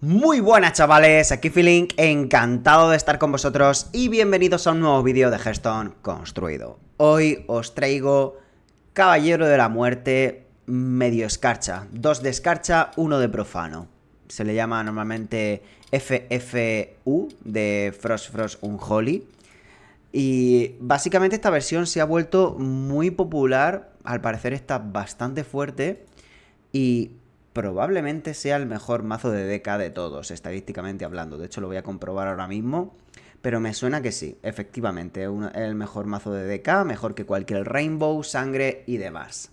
Muy buenas chavales, aquí Feeling, encantado de estar con vosotros y bienvenidos a un nuevo vídeo de Hearthstone Construido. Hoy os traigo Caballero de la Muerte medio escarcha, 2 de escarcha, 1 de profano. Se le llama normalmente FFU de Frost Unholy. Y básicamente esta versión se ha vuelto muy popular, al parecer está bastante fuerte y probablemente sea el mejor mazo de DK de todos, estadísticamente hablando. De hecho, lo voy a comprobar ahora mismo. Pero me suena que sí, efectivamente, es el mejor mazo de DK, mejor que cualquier Rainbow, Sangre y demás.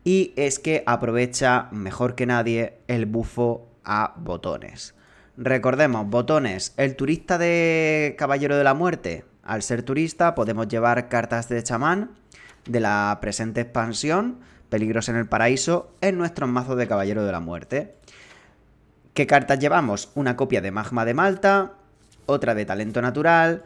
Y es que aprovecha mejor que nadie el bufo a botones. Recordemos, botones, el turista de Caballero de la Muerte. Al ser turista podemos llevar cartas de chamán de la presente expansión, Peligros en el Paraíso, en nuestros mazos de Caballero de la Muerte. ¿Qué cartas llevamos? Una copia de Magma de Malta, otra de Talento Natural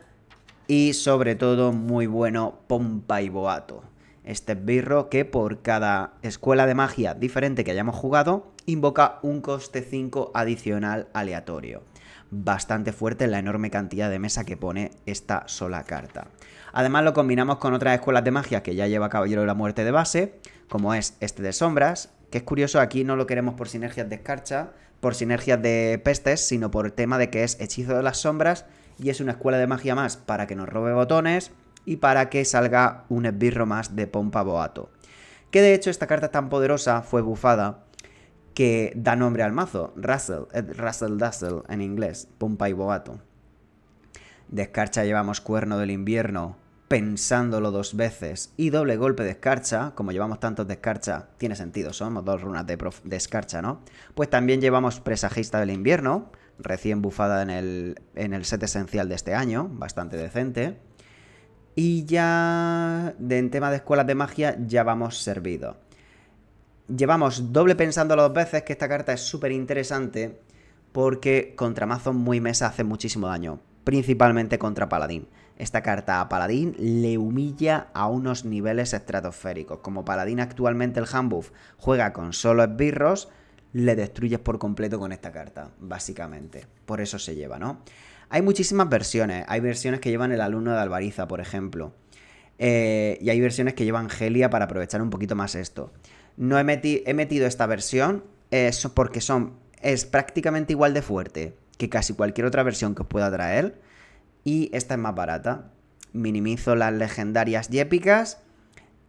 y sobre todo muy bueno Pompa y Boato. Este esbirro que por cada escuela de magia diferente que hayamos jugado invoca un coste 5 adicional aleatorio. Bastante fuerte la enorme cantidad de mesa que pone esta sola carta. Además lo combinamos con otras escuelas de magia que ya lleva Caballero de la Muerte de base, como es este de sombras, que es curioso, aquí no lo queremos por sinergias de escarcha, por sinergias de pestes, sino por el tema de que es hechizo de las sombras y es una escuela de magia más para que nos robe botones y para que salga un esbirro más de Pompa Boato. Que de hecho esta carta tan poderosa fue bufada que da nombre al mazo, Russell Dazzle en inglés, Pompa y Boato. De escarcha llevamos Cuerno del Invierno, pensándolo 2 veces, y doble golpe de escarcha. Como llevamos tantos de escarcha, tiene sentido, somos 2 runas de escarcha, ¿no? Pues también llevamos Presagista del Invierno, recién bufada en el set esencial de este año, bastante decente. Y ya en tema de escuelas de magia ya vamos servido. Llevamos doble pensándolo 2 veces, que esta carta es súper interesante porque contra mazos muy mesa hace muchísimo daño, principalmente contra Paladín. Esta carta a Paladín le humilla a unos niveles estratosféricos. Como Paladín actualmente el handbuff juega con solo esbirros, le destruyes por completo con esta carta, básicamente. Por eso se lleva, ¿no? Hay muchísimas versiones. Hay versiones que llevan el alumno de Albariza, por ejemplo. Y hay versiones que llevan Helia para aprovechar un poquito más esto. No he metido esta versión porque es prácticamente igual de fuerte que casi cualquier otra versión que os pueda traer. Y esta es más barata. Minimizo las legendarias y épicas.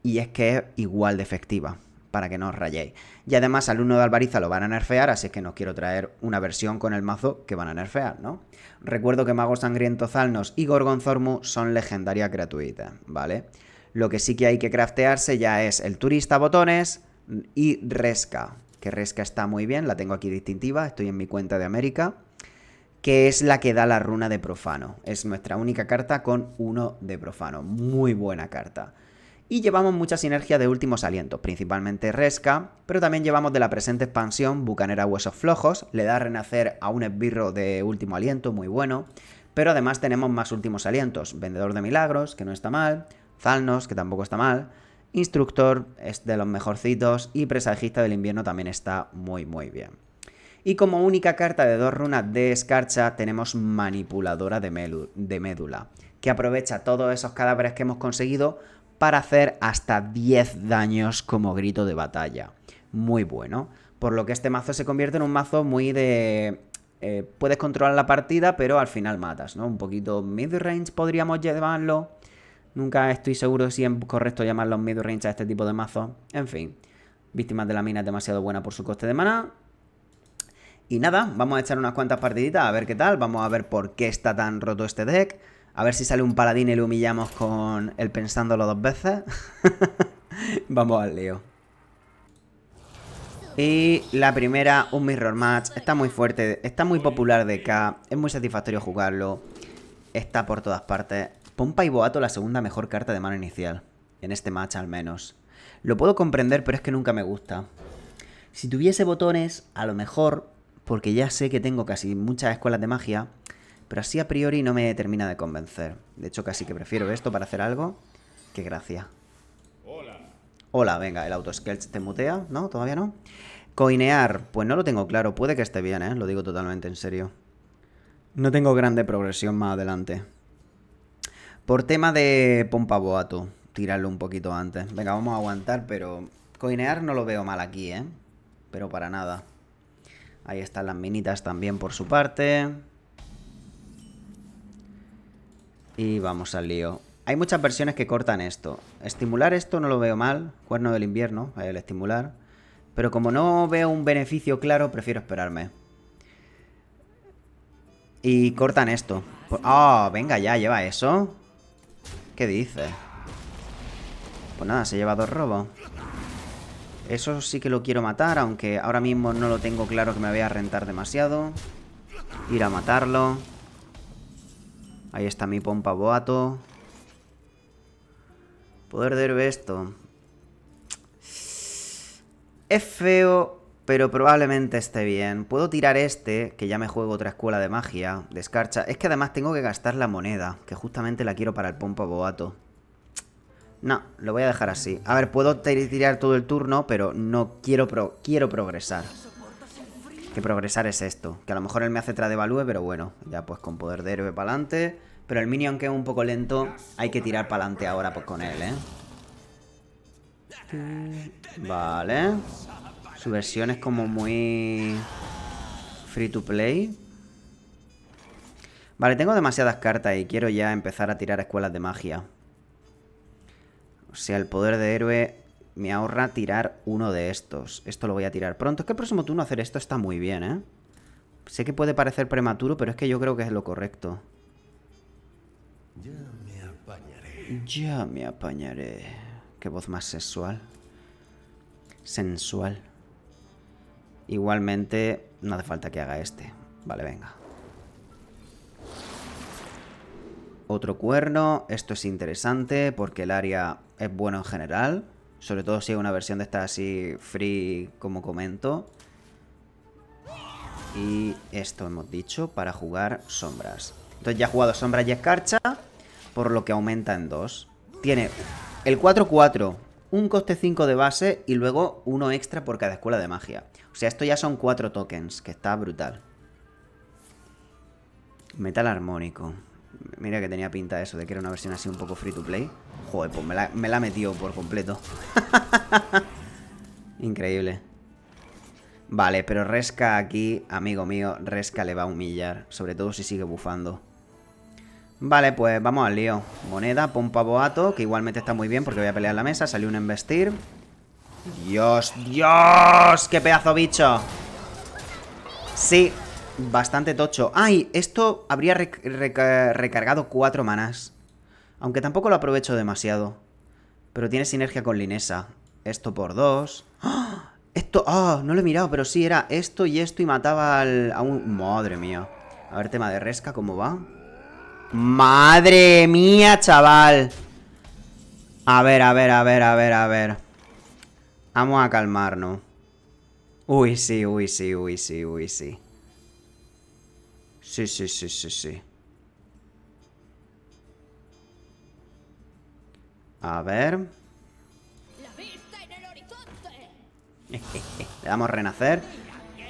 Y es que es igual de efectiva, para que no os rayéis. Y además al uno de Albariza lo van a nerfear, así que no quiero traer una versión con el mazo que van a nerfear, ¿no? Recuerdo que Mago Sangriento Zalnos y Gorgonzormu son legendarias gratuitas, ¿vale? Lo que sí que hay que craftearse ya es el turista botones y Resca, que Resca está muy bien, la tengo aquí distintiva, estoy en mi cuenta de América, que es la que da la runa de profano. Es nuestra única carta con 1 de profano, muy buena carta. Y llevamos mucha sinergia de últimos alientos, principalmente Resca, pero también llevamos de la presente expansión Bucanera Huesos Flojos, le da renacer a un esbirro de último aliento, muy bueno, pero además tenemos más últimos alientos, Vendedor de Milagros, que no está mal, Zalnos, que tampoco está mal, Instructor es de los mejorcitos y Presagista del Invierno también está muy bien. Y como única carta de 2 runas de escarcha tenemos Manipuladora de Médula, que aprovecha todos esos cadáveres que hemos conseguido para hacer hasta 10 daños como grito de batalla. Muy bueno. Por lo que este mazo se convierte en un mazo muy de... puedes controlar la partida, pero al final matas, ¿no? Un poquito mid-range podríamos llamarlo. Nunca estoy seguro si es correcto llamarlos mid-range a este tipo de mazos. En fin. Víctimas de la Mina es demasiado buena por su coste de maná. Y nada, vamos a echar unas cuantas partiditas a ver qué tal. Vamos a ver por qué está tan roto este deck. A ver si sale un paladín y lo humillamos con el pensándolo 2 veces. Vamos al lío. Y la primera, un Mirror Match. Está muy fuerte, está muy popular DK. Es muy satisfactorio jugarlo. Está por todas partes. Pompa y Boato, la segunda mejor carta de mano inicial. En este match al menos. Lo puedo comprender, pero es que nunca me gusta. Si tuviese botones, a lo mejor, porque ya sé que tengo casi muchas escuelas de magia, pero así a priori no me termina de convencer. De hecho, casi que prefiero esto para hacer algo. ¡Qué gracia! Hola, venga, el autoskelch te mutea, ¿no? ¿Todavía no? Coinear, pues no lo tengo claro. Puede que esté bien, lo digo totalmente en serio. No tengo grande progresión más adelante. Por tema de pompa boato, tirarlo un poquito antes. Venga, vamos a aguantar, pero coinear no lo veo mal aquí, pero para nada. Ahí están las minitas también por su parte. Y vamos al lío. Hay muchas versiones que cortan esto. Estimular esto no lo veo mal. Cuerno del invierno, el estimular. Pero como no veo un beneficio claro, prefiero esperarme. Y cortan esto. ¡Oh! Venga ya, lleva eso. ¿Qué dice? Pues nada, se lleva 2 robos. Eso sí que lo quiero matar, aunque ahora mismo no lo tengo claro que me voy a rentar demasiado. Ir a matarlo. Ahí está mi pompa boato. Poder de héroe esto. Es feo, pero probablemente esté bien. Puedo tirar este, que ya me juego otra escuela de magia, de escarcha. Es que además tengo que gastar la moneda, que justamente la quiero para el pompa boato. No, lo voy a dejar así. A ver, puedo tirar todo el turno, pero no quiero progresar. Que progresar es esto. Que a lo mejor él me hace tradevalue, pero bueno. Ya pues con poder de héroe para adelante. Pero el minion que es un poco lento, hay que tirar para adelante ahora pues con él, Vale. Su versión es como muy free to play. Vale, tengo demasiadas cartas y quiero ya empezar a tirar escuelas de magia. O sea, el poder de héroe me ahorra tirar uno de estos. Esto lo voy a tirar pronto. Es que el próximo turno hacer esto está muy bien, Sé que puede parecer prematuro, pero es que yo creo que es lo correcto. Ya me apañaré. Ya me apañaré. Qué voz más sexual. Sensual. Igualmente, no hace falta que haga este. Vale, venga. Otro cuerno. Esto es interesante porque el área es bueno en general. Sobre todo si hay una versión de esta así free, como comento. Y esto hemos dicho para jugar sombras. Entonces ya he jugado sombras y escarcha, por lo que aumenta en 2. Tiene el 4-4, un coste 5 de base y luego uno extra por cada escuela de magia. O sea, esto ya son 4 tokens, que está brutal. Metal armónico. Mira que tenía pinta eso de que era una versión así un poco free to play. Joder, pues me la ha metido por completo. Increíble. Vale, pero Resca aquí, amigo mío, Resca le va a humillar. Sobre todo si sigue bufando. Vale, pues vamos al lío. Moneda, pompa boato, que igualmente está muy bien porque voy a pelear la mesa. Salió un embestir. ¡Dios! ¡Dios! ¡Qué pedazo bicho! Sí, bastante tocho. ¡Ay! Esto habría recargado 4 manas. Aunque tampoco lo aprovecho demasiado. Pero tiene sinergia con Linesa. Esto por 2. ¡Ah! Esto... ¡Ah! No lo he mirado, pero sí, era esto y mataba a un... Madre mía. A ver, tema de Resca, ¿cómo va? ¡Madre mía, chaval! A ver, a ver, a ver, a ver, a ver. Vamos a calmarnos. Uy, sí, uy, sí, uy, sí, uy, sí. Sí, sí, sí, sí, sí. A ver. Le damos renacer.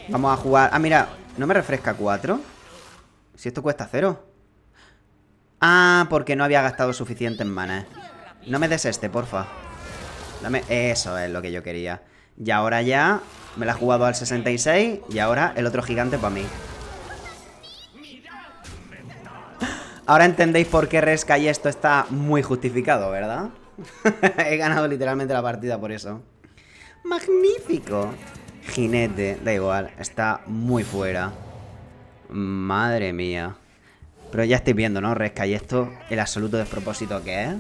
Vamos a jugar. Ah, mira, ¿no me refresca 4? Si esto cuesta 0. Ah, porque no había gastado suficiente en mana. No me des este, porfa. Dame... Eso es lo que yo quería. Y ahora ya me la he jugado al 66. Y ahora el otro gigante para mí. Ahora entendéis por qué Resca y esto está muy justificado, ¿verdad? He ganado literalmente la partida por eso. ¡Magnífico! Jinete, da igual, está muy fuera. Madre mía. Pero ya estoy viendo, ¿no? Resca y esto, el absoluto despropósito que es.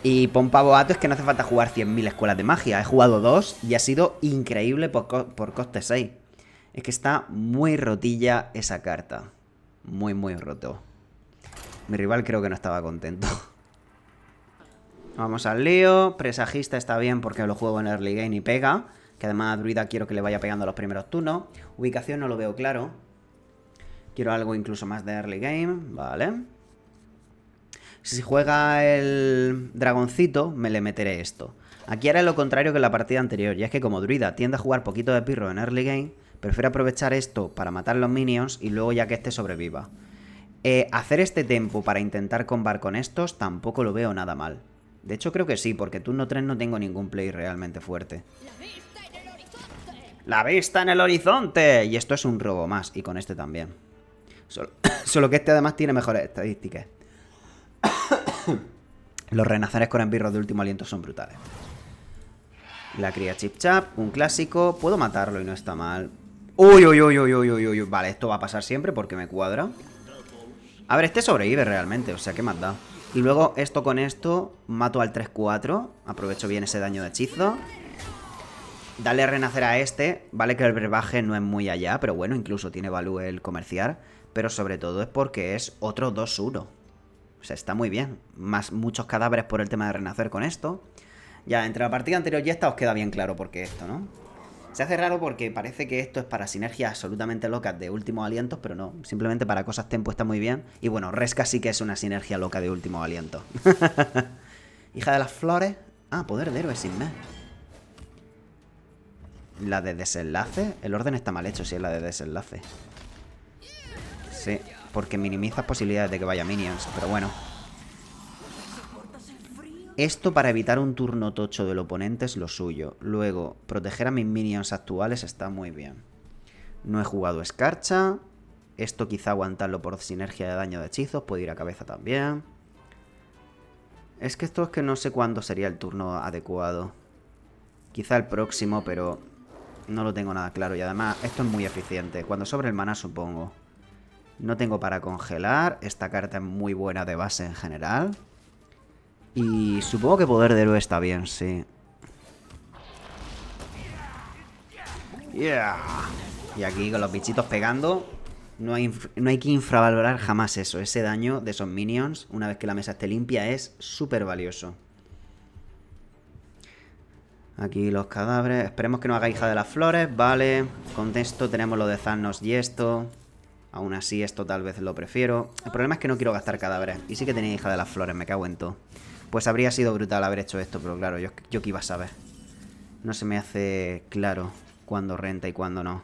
Y pompa boato es que no hace falta jugar 100.000 escuelas de magia. He jugado 2 y ha sido increíble por coste 6. Es que está muy rotilla esa carta. Muy, muy roto. Mi rival creo que no estaba contento. Vamos al lío. Presagista está bien porque lo juego en early game y pega. Que además a Druida quiero que le vaya pegando los primeros turnos. Ubicación no lo veo claro. Quiero algo incluso más de early game. Vale. Si juega el dragoncito, me le meteré esto. Aquí haré lo contrario que en la partida anterior, y es que como druida tiende a jugar poquito de pirro en early game, prefiero aprovechar esto para matar los minions y luego ya que este sobreviva. Hacer este tempo para intentar combar con estos tampoco lo veo nada mal. De hecho creo que sí, porque turno 3 no tengo ningún play realmente fuerte. ¡La vista en el horizonte! Y esto es un robo más, y con este también. Solo que este además tiene mejores estadísticas. Los renaceres con esbirros de último aliento son brutales. La cría Chip Chap, un clásico. Puedo matarlo y no está mal. Uy, uy, uy, uy, uy, uy, uy. Vale, esto va a pasar siempre porque me cuadra. A ver, este sobrevive realmente, o sea, ¿qué más da? Y luego esto con esto, mato al 3-4. Aprovecho bien ese daño de hechizo. Dale a renacer a este. Vale que el brebaje no es muy allá, pero bueno, incluso tiene value el comerciar. Pero sobre todo es porque es otro 2-1. O sea, está muy bien. Más muchos cadáveres por el tema de renacer con esto. Ya, entre la partida anterior y esta os queda bien claro por qué esto, ¿no? Se hace raro porque parece que esto es para sinergias absolutamente locas de últimos alientos, pero no. Simplemente para cosas tempo está muy bien. Y bueno, Resca sí que es una sinergia loca de últimos alientos. Hija de las flores. Ah, poder de héroe sin mes. La de desenlace. El orden está mal hecho si es la de desenlace. Sí, porque minimiza posibilidades de que vaya minions, pero bueno. Esto para evitar un turno tocho del oponente es lo suyo. Luego, proteger a mis minions actuales está muy bien. No he jugado escarcha. Esto quizá aguantarlo por sinergia de daño de hechizos. Puede ir a cabeza también. Es que esto es que no sé cuándo sería el turno adecuado. Quizá el próximo, pero no lo tengo nada claro. Y además, esto es muy eficiente. Cuando sobre el maná, supongo. No tengo para congelar. Esta carta es muy buena de base en general. Y supongo que poder de héroe está bien, sí. Yeah. Y aquí con los bichitos pegando. No hay que infravalorar jamás eso. Ese daño de esos minions, una vez que la mesa esté limpia, es súper valioso. Aquí los cadáveres. Esperemos que no haga hija de las flores. Vale. Con esto tenemos lo de Thanos y esto. Aún así, esto tal vez lo prefiero. El problema es que no quiero gastar cadáveres. Y sí que tenía hija de las flores, me cago en todo. Pues habría sido brutal haber hecho esto, pero claro, yo qué iba a saber. No se me hace claro cuándo renta y cuándo no.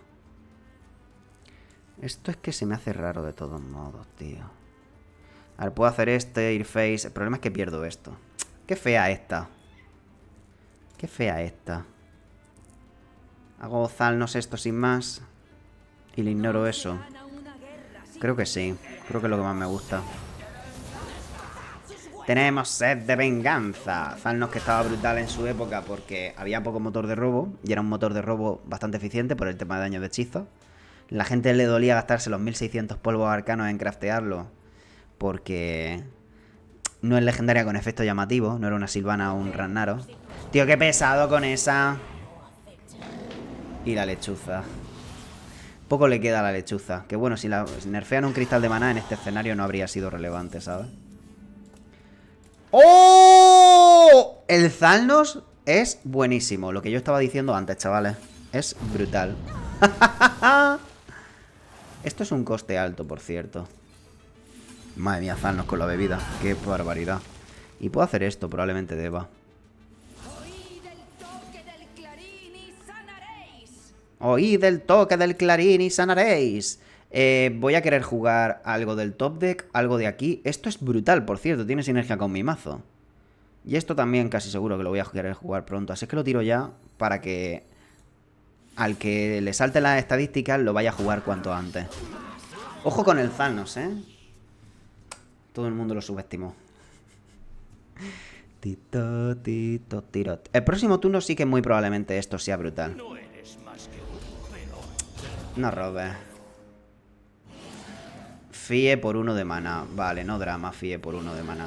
Esto es que se me hace raro de todos modos, tío. A ver, puedo hacer este, ir face. El problema es que pierdo esto. Qué fea esta. Qué fea esta. Hago Thanos esto sin más. Y le ignoro eso. Creo que sí. Creo que es lo que más me gusta. Tenemos sed de venganza. Thanos que estaba brutal en su época porque había poco motor de robo. Y era un motor de robo bastante eficiente por el tema de daño de hechizo. La gente le dolía gastarse los 1600 polvos arcanos en craftearlo. Porque no es legendaria con efecto llamativo. No era una Sylvana o un Ragnaro. Tío, qué pesado con esa. Y la lechuza. Poco le queda a la lechuza. Que bueno, si la nerfean un cristal de maná en este escenario no habría sido relevante, ¿sabes? ¡Oh! El Thanos es buenísimo. Lo que yo estaba diciendo antes, chavales. Es brutal. Esto es un coste alto, por cierto. Madre mía, Thanos con la bebida. Qué barbaridad. Y puedo hacer esto, probablemente deba. Oíd el toque del clarín y sanaréis. Voy a querer jugar algo del top deck, algo de aquí. Esto es brutal, por cierto, tiene sinergia con mi mazo. Y esto también casi seguro que lo voy a querer jugar pronto. Así que lo tiro ya para que al que le salten las estadísticas lo vaya a jugar cuanto antes. Ojo con el Thanos, ¿eh? Todo el mundo lo subestimó. Tito, tito, tirot. El próximo turno sí que muy probablemente esto sea brutal. No robes. Fie por 1 de mana. Vale, no drama, fie por 1 de mana.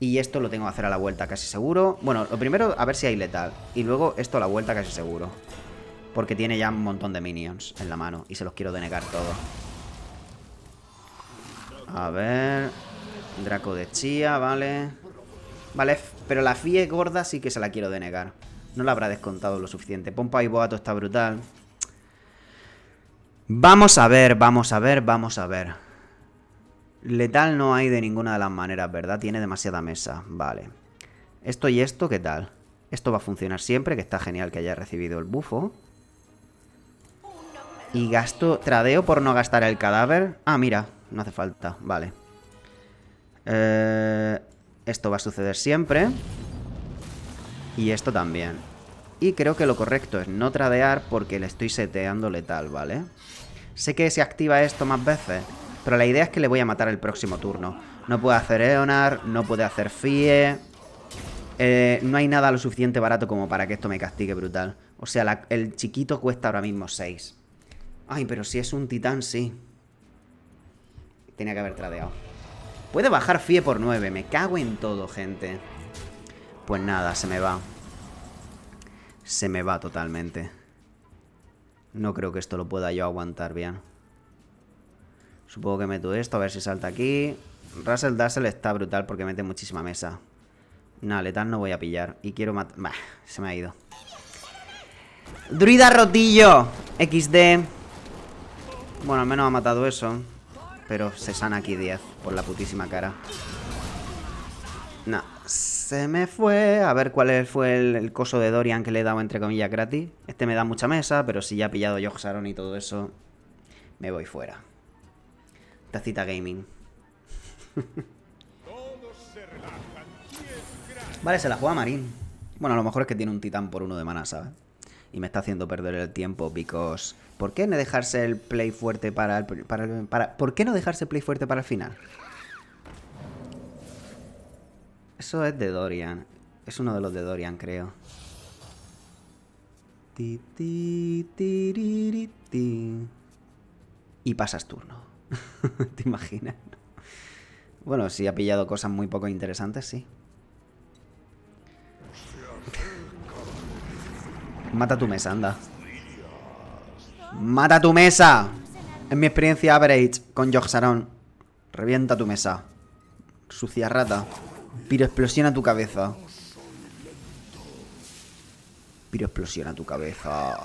Y esto lo tengo que hacer a la vuelta casi seguro. Bueno, lo primero a ver si hay letal. Y luego esto a la vuelta casi seguro. Porque tiene ya un montón de minions en la mano. Y se los quiero denegar todos. A ver. Draco de Chía, vale. Vale, pero la fie gorda sí que se la quiero denegar. No la habrá descontado lo suficiente. Pompa y Boato está brutal. Vamos a ver, vamos a ver, vamos a ver. Letal no hay de ninguna de las maneras, ¿verdad? Tiene demasiada mesa. Vale. Esto y esto, ¿qué tal? Esto va a funcionar siempre, que está genial que haya recibido el bufo. Y gasto... Tradeo por no gastar el cadáver. Ah, mira, no hace falta, vale. Esto va a suceder siempre. Y esto también. Y creo que lo correcto es no tradear porque le estoy seteando letal, ¿vale? Sé que se activa esto más veces, pero la idea es que le voy a matar el próximo turno. No puede hacer Eonar, no puede hacer Fie. No hay nada lo suficiente barato como para que esto me castigue brutal. O sea, el chiquito cuesta ahora mismo 6. Ay, pero si es un titán, sí. Tenía que haber tradeado. Puede bajar Fie por 9. Me cago en todo, gente. Pues nada, se me va. Se me va totalmente. No creo que esto lo pueda yo aguantar bien. Supongo que meto esto, a ver si salta aquí. Razzle Dazzle está brutal porque mete muchísima mesa. Nah, letal no voy a pillar. Y quiero matar... Bah, se me ha ido. Druida rotillo. XD. Bueno, al menos ha matado eso. Pero se sana aquí 10 por la putísima cara. Nah, se me fue. A ver cuál fue el coso de Dorian que le he dado entre comillas gratis. Este me da mucha mesa, pero si ya ha pillado Yogg-Saron y todo eso, me voy fuera. Tacita Gaming. Vale, se la juega Marín. Bueno, a lo mejor es que tiene un titán por 1 de mana, ¿sabes? Y me está haciendo perder el tiempo, because... ¿Por qué no dejarse el play fuerte ¿Por qué no dejarse play fuerte para el final? Eso es de Dorian. Es uno de los de Dorian, creo. Y pasas turno. ¿Te imaginas? Bueno, si ha pillado cosas muy poco interesantes, sí. Mata tu mesa, anda. ¡Mata tu mesa! En mi experiencia average con Yogg-Saron. Revienta tu mesa. Sucia rata. Piro explosiona tu cabeza. Piro explosiona tu cabeza.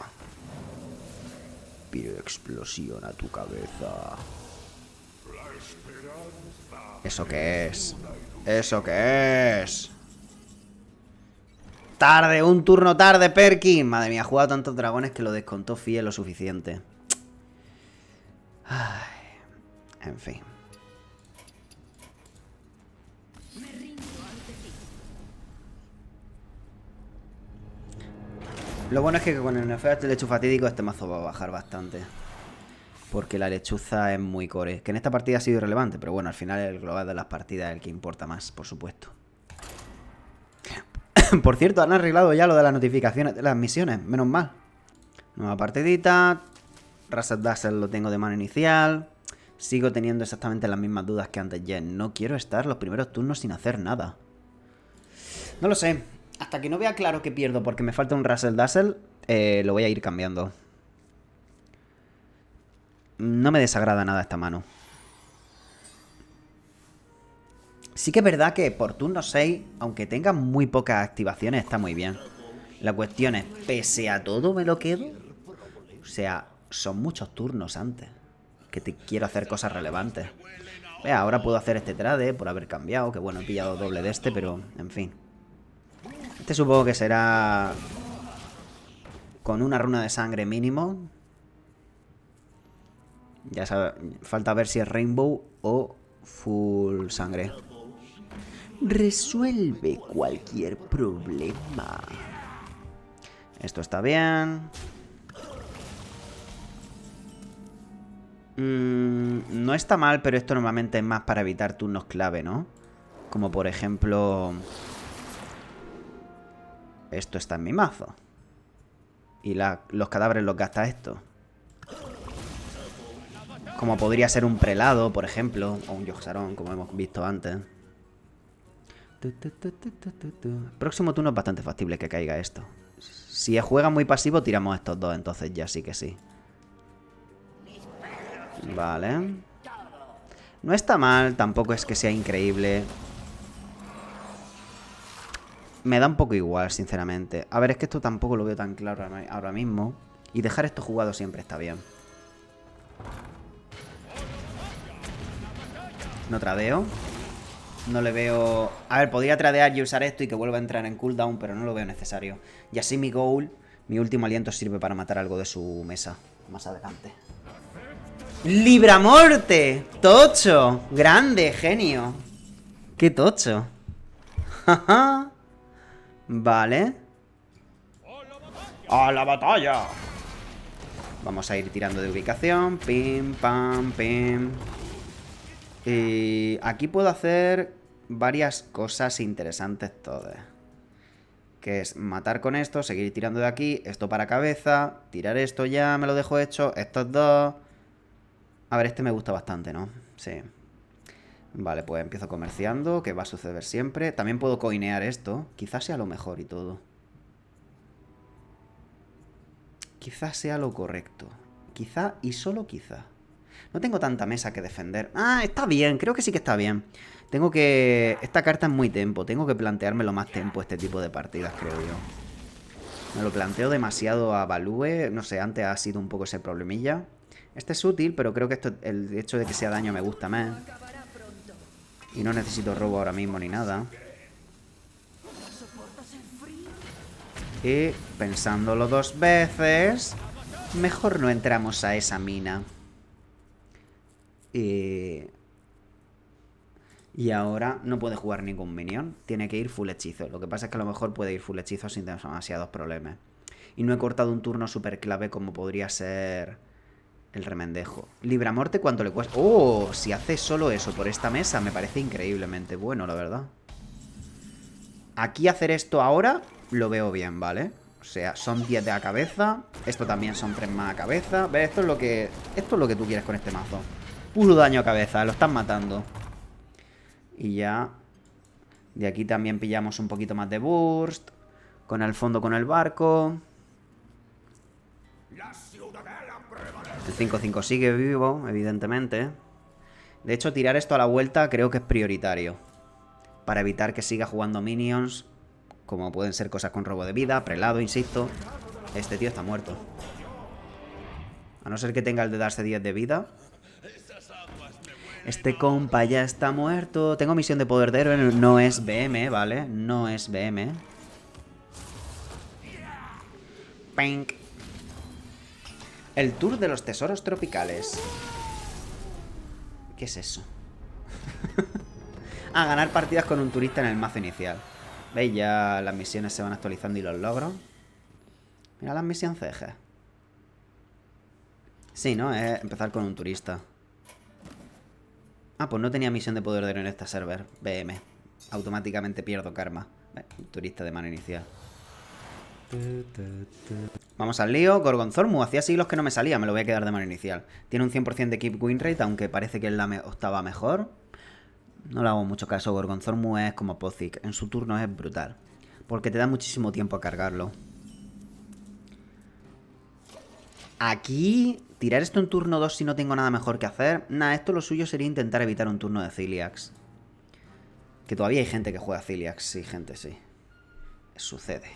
Piro explosiona tu cabeza. ¿Eso qué es? ¿Eso qué es? Tarde, un turno tarde, Perkin. Madre mía, ha jugado tantos dragones que lo descontó Fie lo suficiente. Ay, en fin. Lo bueno es que con el nerfeo de lechu fatídico este mazo va a bajar bastante. Porque la lechuza es muy core. Que en esta partida ha sido irrelevante, pero bueno, al final el global de las partidas es el que importa más, por supuesto. Por cierto, han arreglado ya lo de las notificaciones de las misiones, menos mal. Nueva partidita. Razzle Dazzle lo tengo de mano inicial. Sigo teniendo exactamente las mismas dudas que antes, Jen. No quiero estar los primeros turnos sin hacer nada. No lo sé. Hasta que no vea claro que pierdo porque me falta un Razzle Dazzle, lo voy a ir cambiando. No me desagrada nada esta mano. Sí que es verdad que por turno 6, aunque tenga muy pocas activaciones, está muy bien. La cuestión es, pese a todo me lo quedo. O sea, son muchos turnos antes que te quiero hacer cosas relevantes. Vea, ahora puedo hacer este trade por haber cambiado, que bueno, he pillado doble de este, pero en fin. Este supongo que será con una runa de sangre mínimo. Ya sabes, falta ver si es Rainbow o full sangre. Resuelve cualquier problema. Esto está bien. No está mal, pero esto normalmente es más para evitar turnos clave, ¿no? Como por ejemplo... Esto está en mi mazo. Y los cadáveres los gasta esto. Como podría ser un prelado, por ejemplo. O un Yogg-Saron, como hemos visto antes. Próximo turno es bastante factible que caiga esto. Si juega muy pasivo, tiramos estos dos. Entonces ya sí que sí. Vale. No está mal, tampoco es que sea increíble. Me da un poco igual, sinceramente. A ver, es que esto tampoco lo veo tan claro ahora mismo. Y dejar esto jugado siempre está bien. No tradeo. No le veo... A ver, podría tradear y usar esto y que vuelva a entrar en cooldown, pero no lo veo necesario. Y así mi goal, mi último aliento sirve para matar algo de su mesa. Más adelante. ¡Libramorte! ¡Tocho! ¡Grande, genio! ¡Qué tocho! ¡Jaja! Vale. ¡A la batalla! Vamos a ir tirando de ubicación. Pim, pam, pim. Y aquí puedo hacer varias cosas interesantes todas. Que es matar con esto, seguir tirando de aquí, esto para cabeza, tirar esto ya, me lo dejo hecho, estos dos. A ver, este me gusta bastante, ¿no? Sí. Vale, pues empiezo comerciando, que va a suceder siempre. También puedo coinear esto, quizás sea lo mejor y todo. Quizás sea lo correcto. Quizá y solo quizá. No tengo tanta mesa que defender. Ah, está bien, creo que sí que está bien. Tengo que... Esta carta es muy tempo. Tengo que planteármelo más tempo este tipo de partidas, creo yo. Me lo planteo demasiado a Value. No sé, antes ha sido un poco ese problemilla. Este es útil, pero creo que esto, el hecho de que sea daño me gusta más. Y no necesito robo ahora mismo ni nada. Y pensándolo dos veces, mejor no entramos a esa mina. Y ahora no puede jugar ningún minion. Tiene que ir full hechizo. Lo que pasa es que a lo mejor puede ir full hechizo sin demasiados problemas. Y no he cortado un turno súper clave como podría ser el remendejo. Libramorte, ¿cuánto le cuesta? ¡Oh! Si hace solo eso por esta mesa me parece increíblemente bueno, la verdad. Aquí hacer esto ahora lo veo bien, ¿vale? O sea, son 10 de a cabeza. Esto también son 3 más a cabeza. ¿Ves? Esto es lo que tú quieres con este mazo. Puro daño a cabeza, lo están matando. Y ya de aquí también pillamos un poquito más de burst. Con el fondo con el barco. El 5-5 sigue vivo, evidentemente. De hecho, tirar esto a la vuelta creo que es prioritario. Para evitar que siga jugando minions. Como pueden ser cosas con robo de vida, prelado, insisto. Este tío está muerto. A no ser que tenga el de darse 10 de vida. Este compa ya está muerto. Tengo misión de poder de héroe. No es BM, ¿vale? No es BM. Pink. El tour de los tesoros tropicales. ¿Qué es eso? Ah, ganar partidas con un turista en el mazo inicial. ¿Veis? Ya las misiones se van actualizando y los logros. Mira las misiones CG. Sí, ¿no? Es empezar con un turista. Ah, pues no tenía misión de poder de héroe en esta server. BM. Automáticamente pierdo karma. Turista de mano inicial. Vamos al lío. Gorgonzormu. Hacía siglos que no me salía. Me lo voy a quedar de mano inicial. Tiene un 100% de keep win rate, aunque parece que es la octava mejor. No le hago mucho caso. Gorgonzormu es como Pozic. En su turno es brutal. Porque te da muchísimo tiempo a cargarlo. Aquí... Tirar esto en turno 2 si no tengo nada mejor que hacer. Nah, esto lo suyo sería intentar evitar un turno de Ciliax. Que todavía hay gente que juega Ciliax. Sí, gente, sí. Sucede.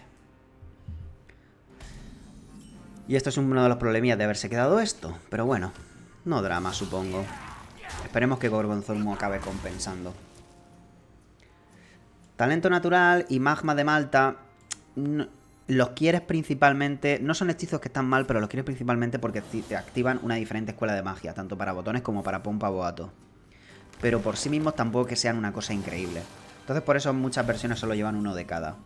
Y esto es uno de los problemillas de haberse quedado esto. Pero bueno, no drama, supongo. Esperemos que Gorgonzormu acabe compensando. Talento natural y magma de Malta. Los quieres principalmente... No son hechizos que están mal, pero los quieres principalmente porque te activan una diferente escuela de magia. Tanto para botones como para pompa boato. Pero por sí mismos tampoco que sean una cosa increíble. Entonces por eso muchas versiones solo llevan uno de cada.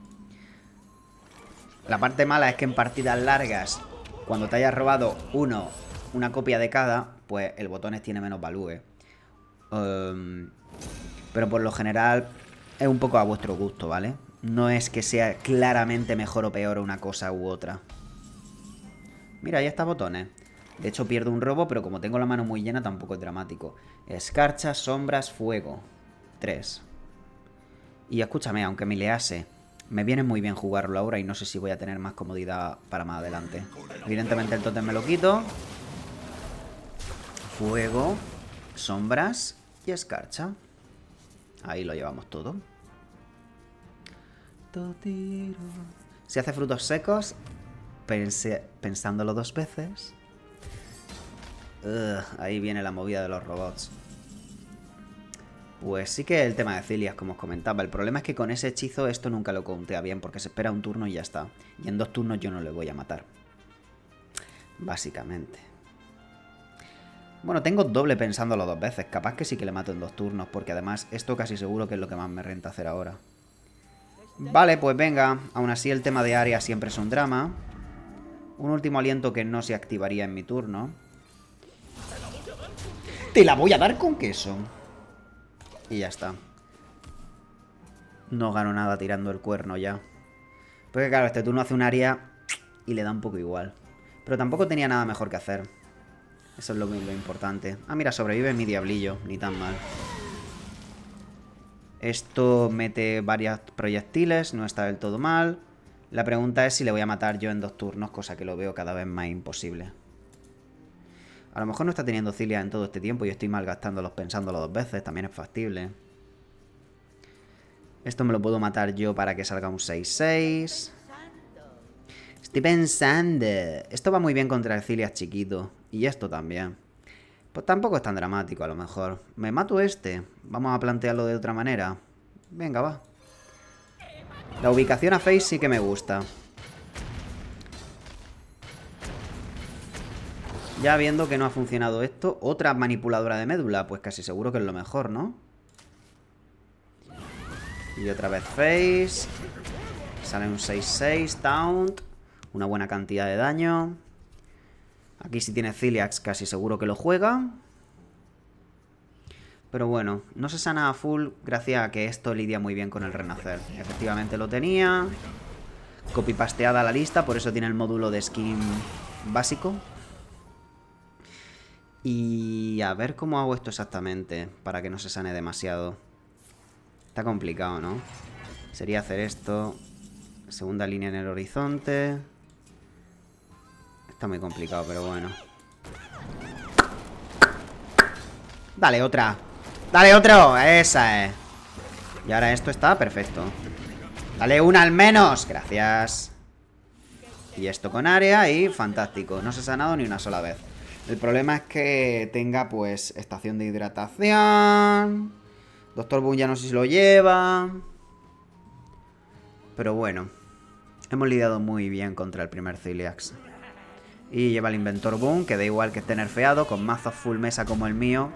La parte mala es que en partidas largas, cuando te hayas robado una copia de cada, pues el botones tiene menos value. Pero por lo general es un poco a vuestro gusto, ¿vale? No es que sea claramente mejor o peor una cosa u otra. Mira, ahí está botones. De hecho pierdo un robo, pero como tengo la mano muy llena tampoco es dramático. Escarcha, sombras, fuego. 3. Y escúchame, aunque me lease, me viene muy bien jugarlo ahora y no sé si voy a tener más comodidad para más adelante. Evidentemente el tótem me lo quito. Fuego, sombras y escarcha. Ahí lo llevamos todo. Si hace frutos secos, pensándolo dos veces. Ahí viene la movida de los robots. Pues sí que el tema de Cilias, como os comentaba. El problema es que con ese hechizo esto nunca lo contea bien, porque se espera un turno y ya está. Y en 2 turnos yo no le voy a matar. Básicamente. Bueno, tengo doble pensándolo 2 veces. Capaz que sí que le mato en 2 turnos, porque además esto casi seguro que es lo que más me renta hacer ahora. Vale, pues venga. Aún así el tema de área siempre es un drama. Un último aliento que no se activaría en mi turno. ¡Te la voy a dar con queso! Y ya está. No gano nada tirando el cuerno ya. Porque claro, este turno hace un área y le da un poco igual. Pero tampoco tenía nada mejor que hacer. Eso es lo importante. Ah, mira, sobrevive mi diablillo. Ni tan mal. Esto mete varios proyectiles. No está del todo mal. La pregunta es si le voy a matar yo en 2 turnos. Cosa que lo veo cada vez más imposible. A lo mejor no está teniendo Cilia en todo este tiempo y estoy malgastándolos pensándolo 2 veces. También es factible. Esto me lo puedo matar yo para que salga un 6-6. Estoy pensando. Esto va muy bien contra el Cilias chiquito. Y esto también. Pues tampoco es tan dramático a lo mejor. Me mato este. Vamos a plantearlo de otra manera. Venga, va. La ubicación a Face sí que me gusta. Ya viendo que no ha funcionado esto, otra manipuladora de médula, pues casi seguro que es lo mejor, ¿no? Y otra vez Face. Sale un 6-6, Taunt. Una buena cantidad de daño. Aquí si tiene Ciliax casi seguro que lo juega. Pero bueno, no se sana a full gracias a que esto lidia muy bien con el renacer. Efectivamente lo tenía. Copy-pasteada la lista, por eso tiene el módulo de skin básico. Y a ver cómo hago esto exactamente para que no se sane demasiado. Está complicado, ¿no? Sería hacer esto. Segunda línea en el horizonte. Está muy complicado, pero bueno. Dale otra. Dale otro. Esa es. Y ahora esto está perfecto. Dale una al menos. Gracias. Y esto con área y fantástico. No se ha sanado ni una sola vez. El problema es que tenga pues estación de hidratación. Doctor Boom ya no sé si lo lleva. Pero bueno. Hemos lidiado muy bien contra el primer Ciliax. Y lleva el Inventor Boom, que da igual que esté nerfeado, con mazos full mesa como el mío.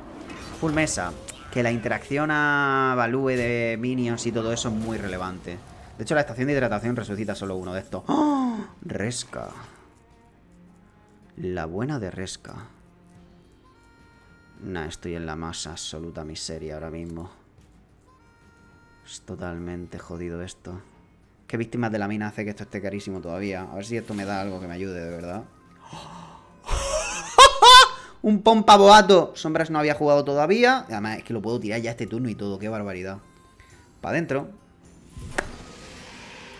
Full mesa. Que la interacción a value de minions y todo eso es muy relevante. De hecho, la estación de hidratación resucita solo uno de estos. ¡Oh! Resca. La buena de Resca. Nah, estoy en la más absoluta miseria ahora mismo. Es totalmente jodido esto. ¿Qué víctimas de la mina hace que esto esté carísimo todavía? A ver si esto me da algo que me ayude, de verdad. Un pompa boato. Sombras no había jugado todavía. Además, es que lo puedo tirar ya este turno y todo. Qué barbaridad. Para adentro.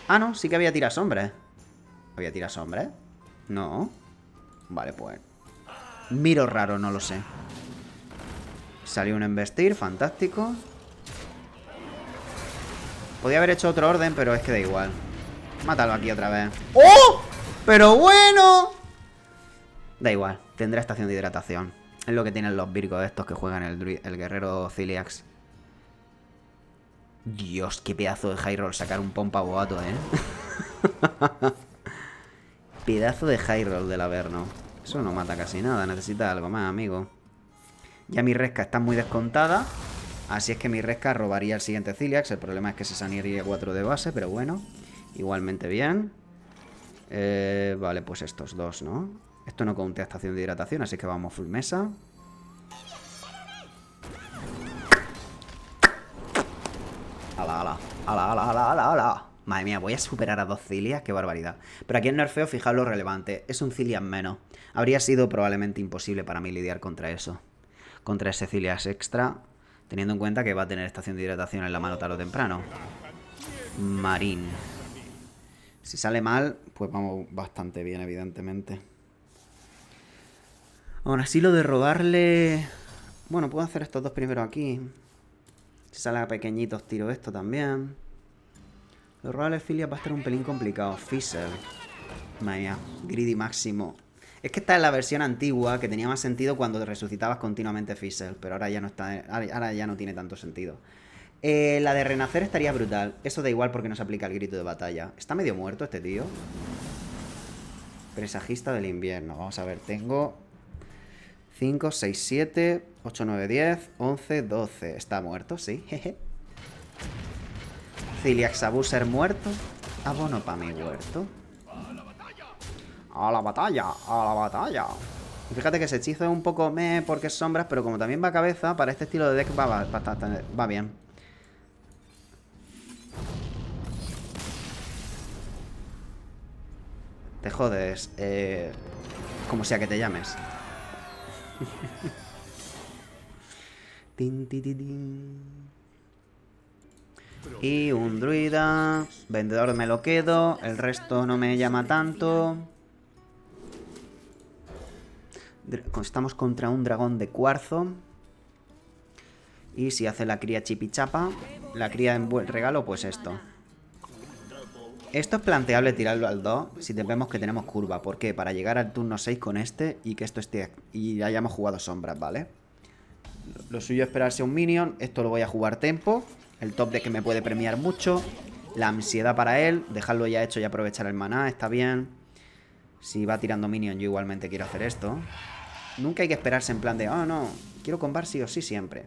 Ah, no, sí que había tiras sombras. ¿Había tiras sombras? No. Vale, pues. Miro raro, no lo sé. Salió un embestir, fantástico. Podía haber hecho otro orden, pero es que da igual. Mátalo aquí otra vez. ¡Oh! ¡Pero bueno! Da igual, tendrá estación de hidratación. Es lo que tienen los virgos estos que juegan el guerrero Ciliax. Dios, qué pedazo de high roll sacar un pompa boato, Pedazo de high roll del Averno. Eso no mata casi nada, necesita algo más, amigo. Ya mi resca está muy descontada. Así es que mi resca robaría el siguiente Ciliax. El problema es que se sanearía 4 de base, pero bueno. Igualmente bien. Vale, pues estos dos, ¿no? Esto no contea estación de hidratación, así que vamos full mesa. Ala, ala, ala, ala, ala, ala, ala. Madre mía, voy a superar a 2 Cilias, qué barbaridad. Pero aquí en nerfeo, fijaos lo relevante. Es un Cilias menos. Habría sido probablemente imposible para mí lidiar contra eso. Contra ese Cilias extra. Teniendo en cuenta que va a tener estación de hidratación en la mano tarde o temprano. Marín. Si sale mal, pues vamos bastante bien, evidentemente. Aún así lo de robarle... Bueno, puedo hacer estos dos primero aquí. Si sale a pequeñitos, tiro esto también. Lo de robarle Filia va a estar un pelín complicado. Fisher. Madre mía, greedy máximo. Es que esta es la versión antigua que tenía más sentido cuando resucitabas continuamente Fizzle, pero ahora ya no está, ahora ya no tiene tanto sentido. La de renacer estaría brutal. Eso da igual porque no se aplica el grito de batalla. Está medio muerto este tío. Presagista del invierno. Vamos a ver, tengo 5, 6, 7, 8, 9, 10, 11, 12. Está muerto, sí. Ciliax Abuser muerto. Abono para mi huerto. A la batalla, a la batalla. Y fíjate que ese hechizo es un poco meh porque es sombras, pero como también va a cabeza, para este estilo de deck va bien. Te jodes, como sea que te llames. Tin, tin, tin, tin. Y un druida. Vendedor me lo quedo. El resto no me llama tanto. Estamos contra un dragón de cuarzo. Y si hace la cría chipichapa, la cría en buen regalo, pues esto. Esto es planteable tirarlo al 2 si vemos que tenemos curva. ¿Por qué? Para llegar al turno 6 con este y que esto esté y hayamos jugado sombras, ¿vale? Lo suyo es esperarse un minion. Esto lo voy a jugar tempo. El top deck que me puede premiar mucho. La ansiedad para él. Dejarlo ya hecho y aprovechar el maná. Está bien. Si va tirando minion, yo igualmente quiero hacer esto. Nunca hay que esperarse en plan de, oh no, quiero combar sí o sí siempre.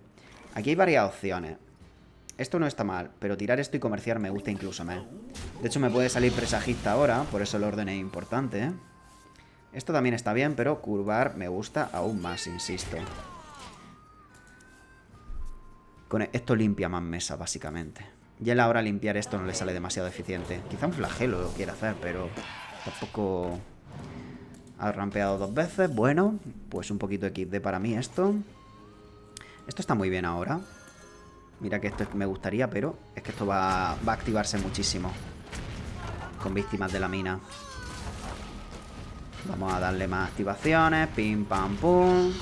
Aquí hay varias opciones. Esto no está mal, pero tirar esto y comerciar me gusta incluso más. De hecho, me puede salir presagista ahora, por eso el orden es importante, ¿eh? Esto también está bien, pero curvar me gusta aún más, insisto. Con esto limpia más mesa, básicamente. Y él ahora limpiar esto no le sale demasiado eficiente. Quizá un flagelo lo quiera hacer, pero tampoco... Ha rampeado 2 veces, bueno, pues un poquito de XD para mí esto. Esto está muy bien ahora. Mira que esto me gustaría, pero es que esto va a activarse muchísimo con víctimas de la mina. Vamos a darle más activaciones. Pim, pam, pum.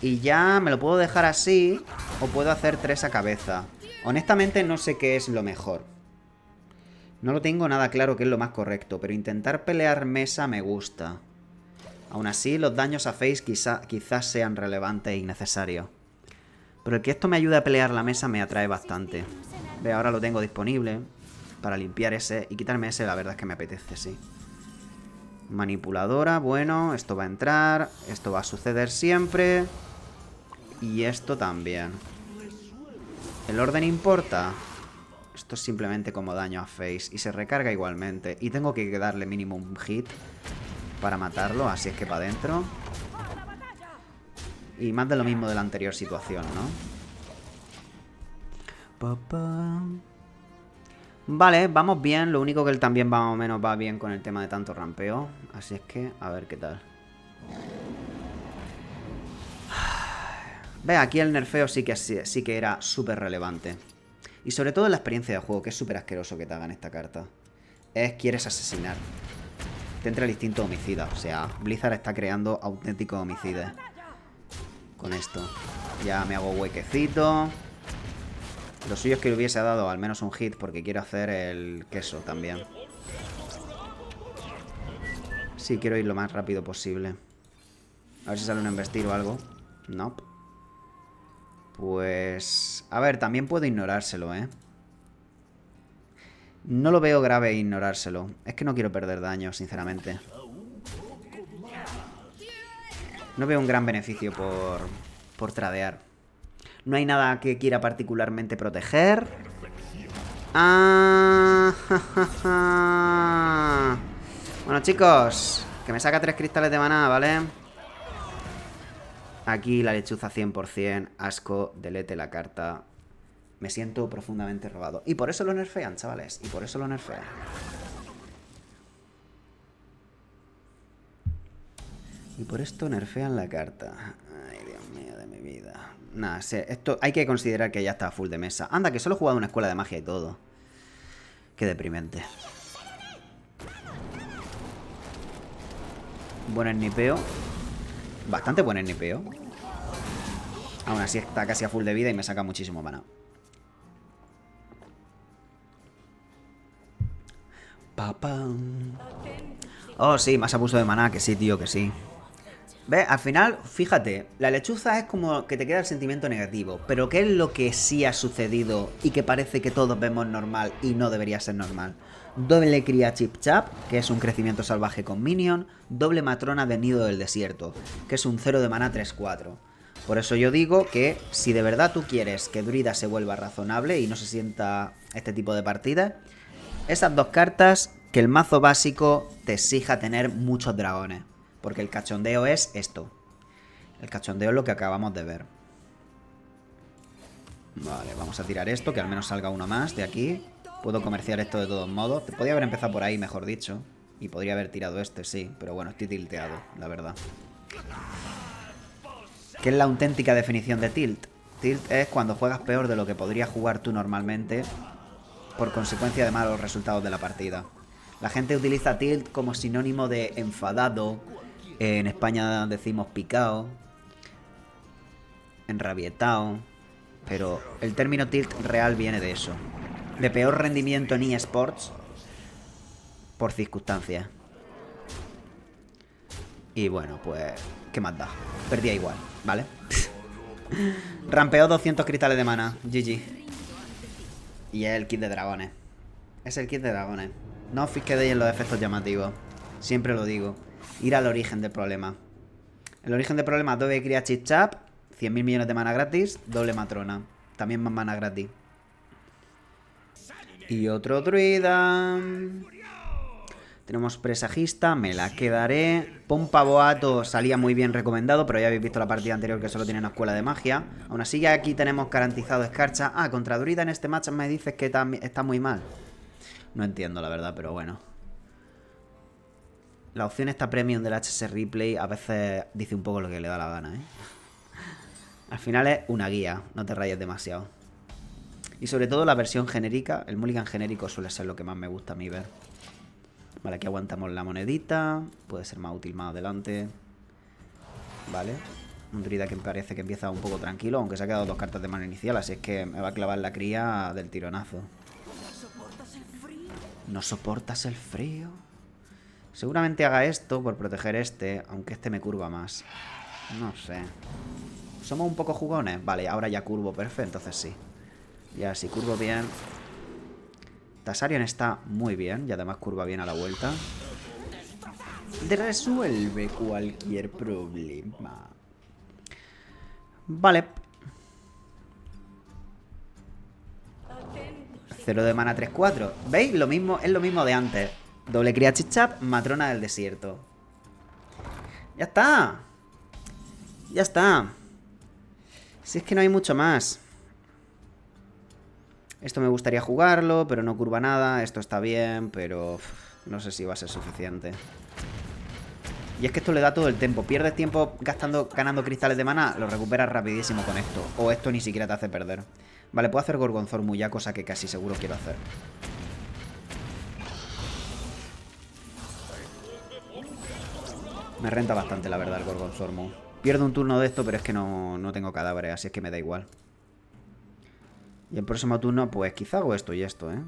Y ya me lo puedo dejar así. O puedo hacer 3 a cabeza. Honestamente no sé qué es lo mejor. No lo tengo nada claro qué es lo más correcto. Pero intentar pelear mesa me gusta. Aún así los daños a face quizás sean relevantes e innecesarios. Pero el que esto me ayude a pelear la mesa me atrae bastante. Ve, ahora lo tengo disponible para limpiar ese y quitarme ese, la verdad es que me apetece, sí. Manipuladora, bueno, esto va a entrar. Esto va a suceder siempre. Y esto también. ¿El orden importa? Esto es simplemente como daño a face y se recarga igualmente. Y tengo que darle mínimo un hit para matarlo, así es que para adentro. Y más de lo mismo de la anterior situación, ¿no? Vale, vamos bien. Lo único que él también más o menos va bien con el tema de tanto rampeo. Así es que, a ver qué tal. Ve, aquí el nerfeo sí que era súper relevante. Y sobre todo en la experiencia de juego, que es súper asqueroso que te hagan esta carta. Quieres asesinar. Te entra el instinto homicida. O sea, Blizzard está creando auténticos homicidas con esto. Ya me hago huequecito. Lo suyo es que le hubiese dado al menos un hit porque quiero hacer el queso también. Sí, quiero ir lo más rápido posible. A ver si sale un embestir o algo. No. Nope. Pues... A ver, también puedo ignorárselo, ¿eh? No lo veo grave ignorárselo. Es que no quiero perder daño, sinceramente. No veo un gran beneficio por tradear. No hay nada que quiera particularmente proteger. Ah, ja, ja, ja. Bueno, chicos, que me saca 3 cristales de maná, ¿vale? Aquí la lechuza 100%. Asco, delete la carta. Me siento profundamente robado. Y por eso lo nerfean, chavales. Y por eso lo nerfean. Y por esto nerfean la carta. Ay, Dios mío de mi vida. Nada, esto hay que considerar que ya está full de mesa. Anda, que solo he jugado una escuela de magia y todo. Qué deprimente. Buen snipeo. Bastante buen snipeo. Aún así está casi a full de vida y me saca muchísimo mana. Oh, sí, más abuso de maná, que sí, tío, que sí. ¿Ves? Al final, fíjate, la lechuza es como que te queda el sentimiento negativo. Pero ¿qué es lo que sí ha sucedido y que parece que todos vemos normal y no debería ser normal? Doble cría Chip Chap, que es un crecimiento salvaje con minion. Doble matrona de Nido del Desierto, que es un 0 de mana 3-4. Por eso yo digo que si de verdad tú quieres que Druida se vuelva razonable y no se sienta este tipo de partidas, esas dos cartas, que el mazo básico te exija tener muchos dragones. Porque el cachondeo es esto. El cachondeo es lo que acabamos de ver. Vale, vamos a tirar esto, que al menos salga uno más de aquí. Puedo comerciar esto de todos modos. Podría haber empezado por ahí, mejor dicho. Y podría haber tirado este, sí. Pero bueno, estoy tilteado, la verdad. ¿Qué es la auténtica definición de tilt? Tilt es cuando juegas peor de lo que podrías jugar tú normalmente, por consecuencia de malos resultados de la partida. La gente utiliza tilt como sinónimo de enfadado. En España decimos picao, enrabietao. Pero el término tilt real viene de eso. De peor rendimiento en eSports por circunstancias. Y bueno, pues... ¿qué más da? Perdía igual, ¿vale? Rampeó 200 cristales de mana. GG. Y es el kit de dragones. Es el kit de dragones. No os fijéis en los efectos llamativos. Siempre lo digo. Ir al origen del problema. El origen del problema es doble cría Chip Chap, 100.000 millones de mana gratis, doble matrona. También más mana gratis. Y otro druida. Tenemos presagista, me la quedaré. Pompa Boato salía muy bien recomendado, pero ya habéis visto la partida anterior que solo tiene una escuela de magia. Aún así ya aquí tenemos garantizado escarcha. Ah, contra druida en este match me dices que está muy mal. No entiendo la verdad, pero bueno. La opción esta premium del HS Replay a veces dice un poco lo que le da la gana, ¿eh? Al final es una guía, no te rayes demasiado. Y sobre todo la versión genérica, el mulligan genérico suele ser lo que más me gusta a mí ver. Vale, aquí aguantamos la monedita. Puede ser más útil más adelante. Vale. Un druida que me parece que empieza un poco tranquilo, aunque se ha quedado 2 cartas de mano inicial, así es que me va a clavar la cría del tironazo. ¿No soportas el frío? Seguramente haga esto por proteger este, aunque este me curva más. No sé. ¿Somos un poco jugones? Vale, ahora ya curvo perfecto, entonces sí. Ya si curvo bien. Tasarion está muy bien y además curva bien a la vuelta. Resuelve cualquier problema. Vale. 0 de mana 3-4. ¿Veis? Lo mismo, es lo mismo de antes. Doble cría Chichap, matrona del desierto. ¡Ya está! ¡Ya está! Si es que no hay mucho más. Esto me gustaría jugarlo, pero no curva nada. Esto está bien, pero no sé si va a ser suficiente. Y es que esto le da todo el tiempo. Pierdes tiempo ganando cristales de mana, lo recuperas rapidísimo con esto. O esto ni siquiera te hace perder. Vale, puedo hacer Gorgonzormu ya, cosa que casi seguro quiero hacer. Me renta bastante, la verdad, el Gorgonzormu. Pierdo un turno de esto, pero es que no tengo cadáveres, así es que me da igual. Y el próximo turno, pues quizá hago esto y esto, ¿eh?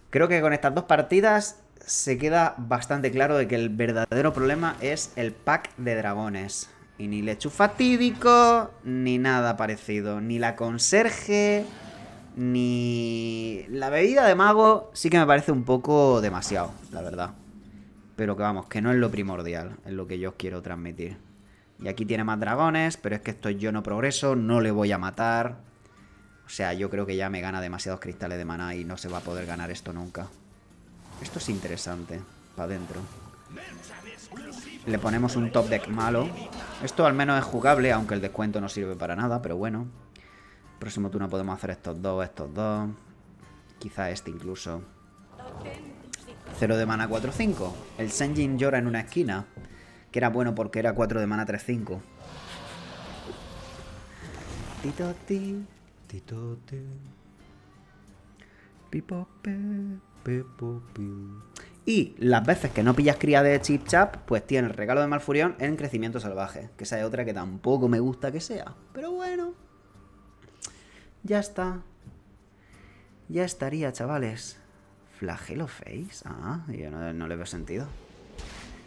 Creo que con estas dos partidas se queda bastante claro de que el verdadero problema es el pack de dragones. Y ni lechu fatídico, ni nada parecido. Ni la conserje, ni la bebida de mago sí que me parece un poco demasiado, la verdad. Pero que vamos, que no es lo primordial, es lo que yo os quiero transmitir. Y aquí tiene más dragones, pero es que esto yo no progreso, no le voy a matar. O sea, yo creo que ya me gana demasiados cristales de maná y no se va a poder ganar esto nunca. Esto es interesante, para adentro. Le ponemos un top deck malo. Esto al menos es jugable, aunque el descuento no sirve para nada, pero bueno. Próximo turno podemos hacer estos dos. Quizá este incluso. 0 de mana 4-5. El Senjin llora en una esquina. Que era bueno porque era 4 de mana 3-5. Titoti, titoti. Pipope, pipopi. Y las veces que no pillas cría de Chip Chap, pues tienes el regalo de Malfurión en crecimiento salvaje. Que esa es otra que tampoco me gusta que sea. Pero bueno. Ya está. Ya estaría, chavales. Flagelo face. Ah, yo no le veo sentido.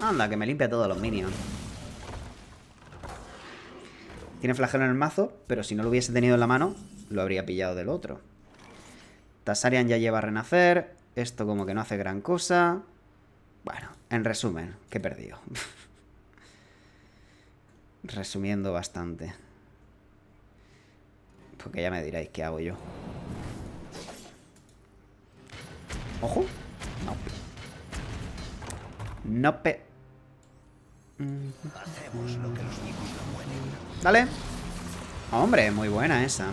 Anda, que me limpia todos los minions. Tiene flagelo en el mazo, pero si no lo hubiese tenido en la mano, lo habría pillado del otro. Tasarian ya lleva a renacer. Esto como que no hace gran cosa. Bueno, en resumen, que he perdido. Resumiendo bastante. Porque ya me diréis qué hago yo. Ojo. No. Nope. Hacemos lo que los vivos no pueden. Dale. Hombre, muy buena esa.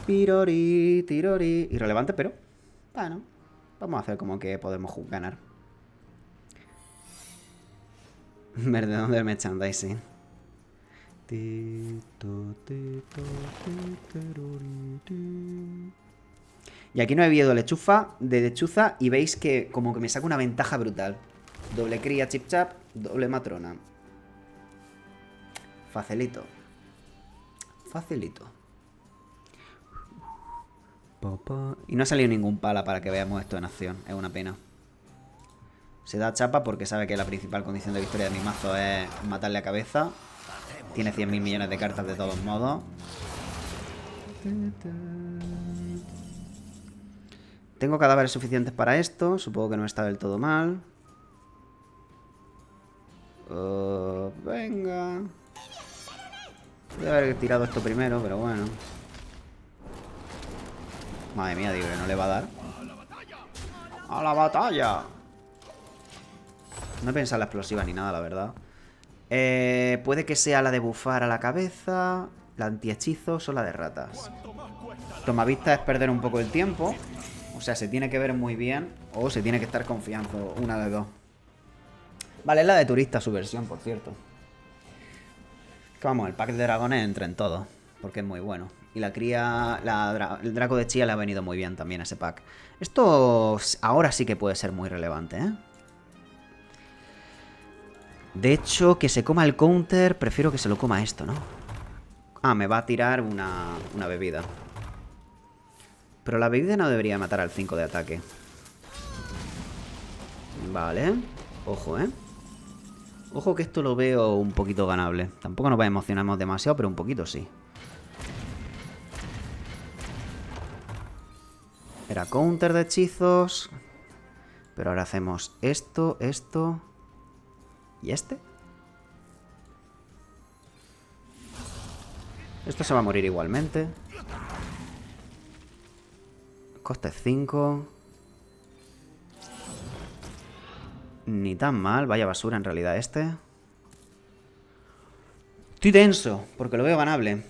Pirori, tirori. Irrelevante, pero... Bueno, vamos a hacer como que podemos ganar. Verde, ¿dónde el merchandising? Y aquí no he visto lechuza y veis que como que me saca una ventaja brutal. Doble cría, chip chap, doble matrona. Facilito. Facilito. Y no ha salido ningún pala para que veamos esto en acción. Es una pena. Se da chapa porque sabe que la principal condición de victoria de mi mazo es matarle a cabeza. Tiene 100.000 millones de cartas de todos modos. Tengo cadáveres suficientes para esto. Supongo que no está del todo mal. Venga. Voy a haber tirado esto primero, pero bueno. Madre mía, digo que no le va a dar. ¡A la batalla! No he pensado en la explosiva ni nada, la verdad. Puede que sea la de bufar a la cabeza, la antihechizos o la de ratas. Tomavista es perder un poco el tiempo. O sea, se tiene que ver muy bien o se tiene que estar confiando, una de dos. Vale, es la de turista su versión, por cierto. Que vamos, el pack de dragones entra en todo, porque es muy bueno. Y la cría, el Draco de Chía le ha venido muy bien también a ese pack. Esto ahora sí que puede ser muy relevante, ¿eh? De hecho, que se coma el counter, prefiero que se lo coma esto, ¿no? Ah, me va a tirar una bebida. Pero la bebida no debería matar al 5 de ataque. Vale. Ojo, ¿eh? Ojo que esto lo veo un poquito ganable. Tampoco nos va a emocionarnos demasiado, pero un poquito sí. Era counter de hechizos. Pero ahora hacemos esto, esto... ¿Y este? Esto se va a morir igualmente. Coste 5. Ni tan mal. Vaya basura en realidad este. Estoy tenso, porque lo veo ganable.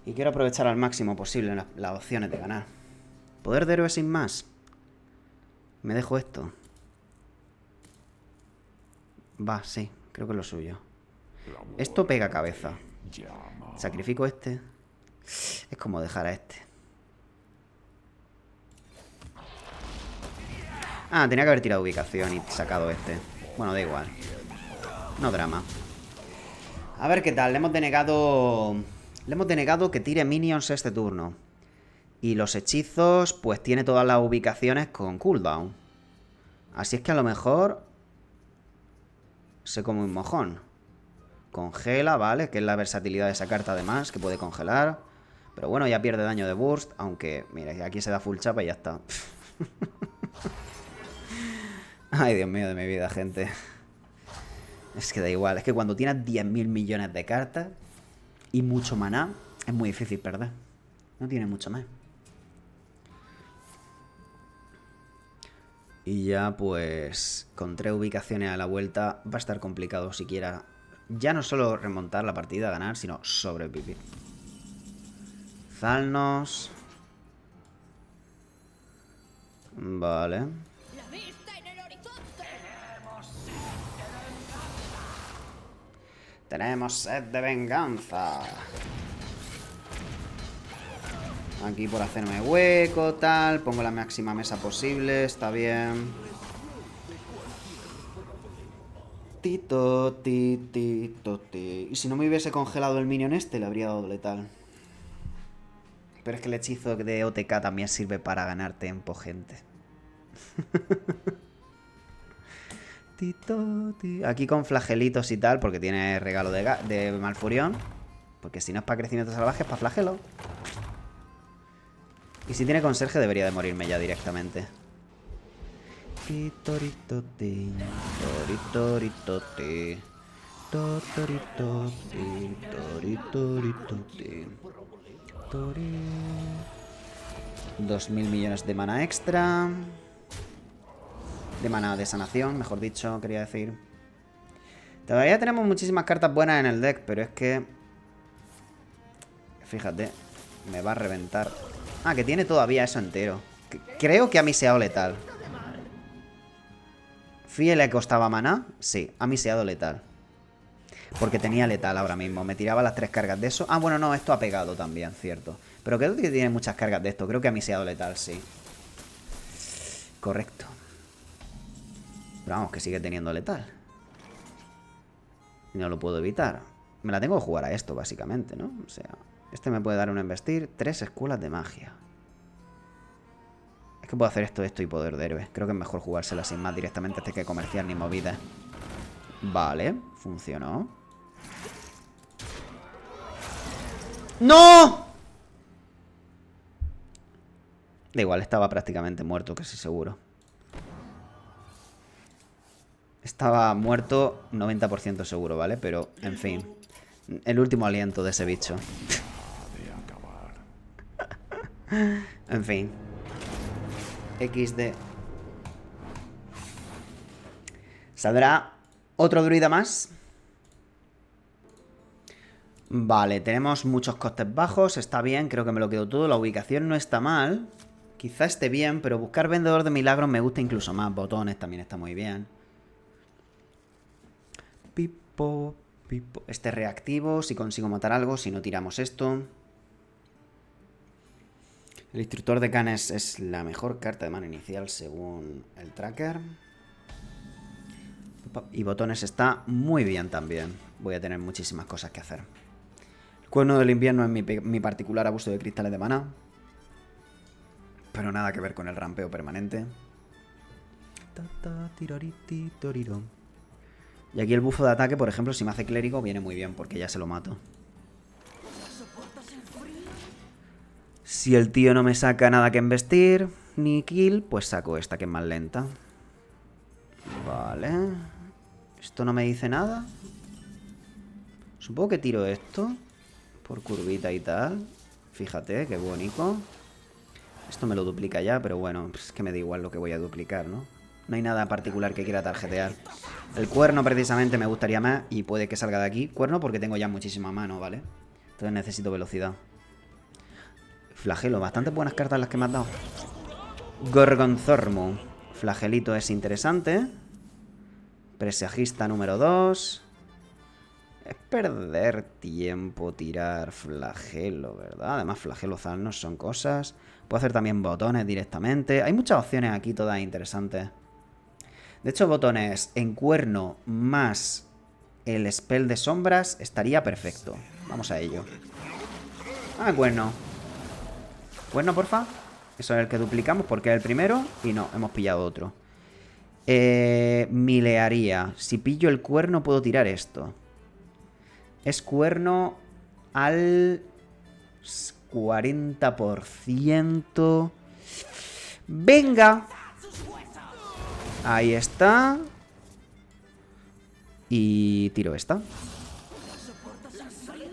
Y quiero aprovechar al máximo posible las opciones de ganar. Poder de héroe sin más. Me dejo esto. Va, sí, creo que es lo suyo. Esto pega cabeza. Sacrifico este. Es como dejar a este. Ah, tenía que haber tirado ubicación y sacado este. Bueno, da igual. No drama. A ver qué tal. Le hemos denegado... Le hemos denegado que tire minions este turno. Y los hechizos, pues tiene todas las ubicaciones con cooldown. Así es que a lo mejor... se come un mojón. Congela, ¿vale? Que es la versatilidad de esa carta además, que puede congelar. Pero bueno, ya pierde daño de burst. Aunque, mira, aquí se da full chapa y ya está. Ay, Dios mío de mi vida, gente. Es que da igual. Es que cuando tienes 10.000 millones de cartas y mucho maná, es muy difícil perder. No tiene mucho más. Y ya pues con 3 ubicaciones a la vuelta va a estar complicado siquiera ya no solo remontar la partida, ganar, sino sobrevivir. Zalnos. Vale. Tenemos sed de venganza. Aquí por hacerme hueco, tal. Pongo la máxima mesa posible, está bien. Tito, ti, tito, ti. Y si no me hubiese congelado el minion este, le habría dado letal. Pero es que el hechizo de OTK también sirve para ganar tempo, gente. Aquí con flagelitos y tal, porque tiene regalo de Malfurión. Porque si no es para crecimiento salvaje, es para flagelo. Y si tiene conserje, debería de morirme ya directamente. Tori. 2000 millones de mana extra. De mana de sanación, mejor dicho, quería decir. Todavía tenemos muchísimas cartas buenas en el deck, pero es que... Fíjate, me va a reventar. Ah, que tiene todavía eso entero. Creo que ha miseado letal. ¿Fiel le costaba maná? Sí, ha miseado letal. Porque tenía letal ahora mismo. Me tiraba las 3 cargas de eso. Ah, bueno, no, esto ha pegado también, cierto. Pero creo que tiene muchas cargas de esto. Creo que ha miseado letal, sí. Correcto. Pero vamos, que sigue teniendo letal. No lo puedo evitar. Me la tengo que jugar a esto, básicamente, ¿no? O sea, este me puede dar un embestir. 3 escuelas de magia. Es que puedo hacer esto y poder de héroe. Creo que es mejor jugársela sin más directamente antes que comerciar ni movidas. Vale, funcionó. ¡No! Da igual, estaba prácticamente muerto, casi seguro. Estaba muerto 90% seguro, ¿vale? Pero, en fin. El último aliento de ese bicho. En fin. XD. ¿Saldrá otro druida más? Vale, tenemos muchos costes bajos. Está bien, creo que me lo quedo todo. La ubicación no está mal. Quizá esté bien, pero buscar vendedor de milagros me gusta incluso más. Botones también está muy bien. Pipo, pipo. Este reactivo, si consigo matar algo, si no tiramos esto. El instructor de canes es la mejor carta de mana inicial según el tracker. Y botones está muy bien también. Voy a tener muchísimas cosas que hacer. El cuerno del invierno es mi particular abuso de cristales de mana. Pero nada que ver con el rampeo permanente. Y aquí el bufo de ataque, por ejemplo, si me hace clérigo, viene muy bien, porque ya se lo mato. Si el tío no me saca nada que embestir, ni kill, pues saco esta que es más lenta. Vale. ¿Esto no me dice nada? Supongo que tiro esto por curvita y tal. Fíjate, qué bonito. Esto me lo duplica ya, pero bueno, es que me da igual lo que voy a duplicar, ¿no? No hay nada particular que quiera tarjetear. El cuerno precisamente me gustaría más y puede que salga de aquí. Cuerno porque tengo ya muchísima mano, ¿vale? Entonces necesito velocidad. Flagelo, bastante buenas cartas las que me has dado. Gorgonzormo. Flagelito es interesante. Presagista número 2. Es perder tiempo tirar flagelo, ¿verdad? Además, flagelo zalnos son cosas. Puedo hacer también botones directamente. Hay muchas opciones aquí, todas interesantes. De hecho, botones en cuerno más el spell de sombras estaría perfecto. Vamos a ello. Ah, cuerno. Cuerno, porfa. Eso es el que duplicamos porque es el primero. Y no, hemos pillado otro. Milearía. Si pillo el cuerno puedo tirar esto. Es cuerno al 40%. ¡Venga! Ahí está. Y tiro esta.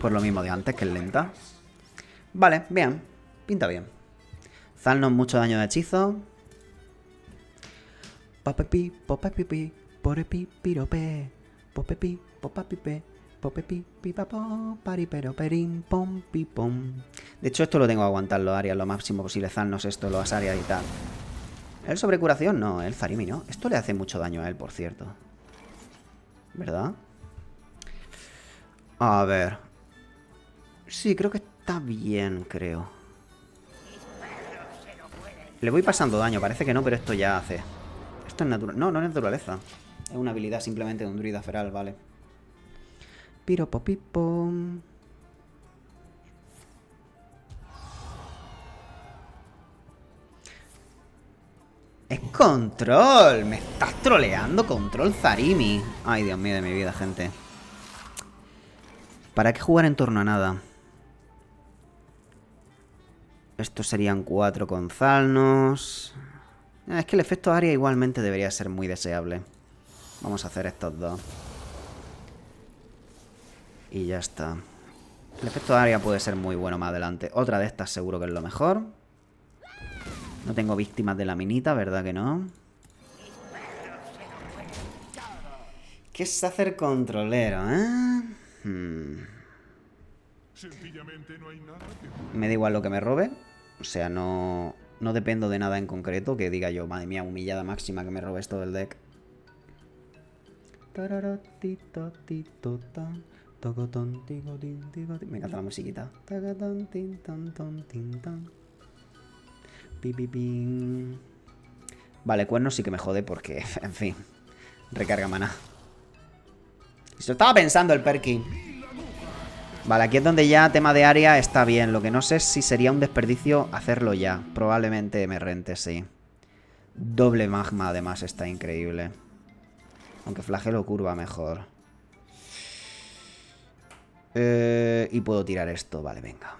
Por lo mismo de antes, que es lenta. Vale, bien. Pinta bien. Zalnos mucho daño de hechizo. Popepi, popepipi, porepi, pirope. Popepi, popapipe. Popepi, pipapo, paripero, perin, pom, pipom. De hecho, esto lo tengo que aguantar los áreas lo máximo posible. Zalnos esto, los áreas y tal. El sobrecuración, no, el Zarimi no. Esto le hace mucho daño a él, por cierto. ¿Verdad? A ver. Sí, creo que está bien, creo. Le voy pasando daño, parece que no, pero esto ya hace. Esto es natural. No, no es naturaleza. Es una habilidad simplemente de un druida feral, vale. Piropopipo. Es control. Me estás troleando, control Zarimi. Ay, Dios mío de mi vida, gente. ¿Para qué jugar en torno a nada? Estos serían 4 con Zalnos. Es que el efecto área igualmente debería ser muy deseable. Vamos a hacer estos dos. Y ya está. El efecto área puede ser muy bueno más adelante. Otra de estas seguro que es lo mejor. No tengo víctimas de la minita, ¿verdad que no? ¿Qué es hacer controlero, Sencillamente no hay nada que... Me da igual lo que me robe. O sea, no dependo de nada en concreto. Que diga yo, madre mía, humillada máxima que me robes todo el deck. Me encanta la musiquita. Vale, cuernos sí que me jode porque, en fin, recarga maná. Esto estaba pensando el Perky. Vale, aquí es donde ya tema de área está bien. Lo que no sé es si sería un desperdicio hacerlo ya. Probablemente me rente, sí. Doble magma además está increíble. Aunque flagelo curva mejor. Y puedo tirar esto. Vale, venga.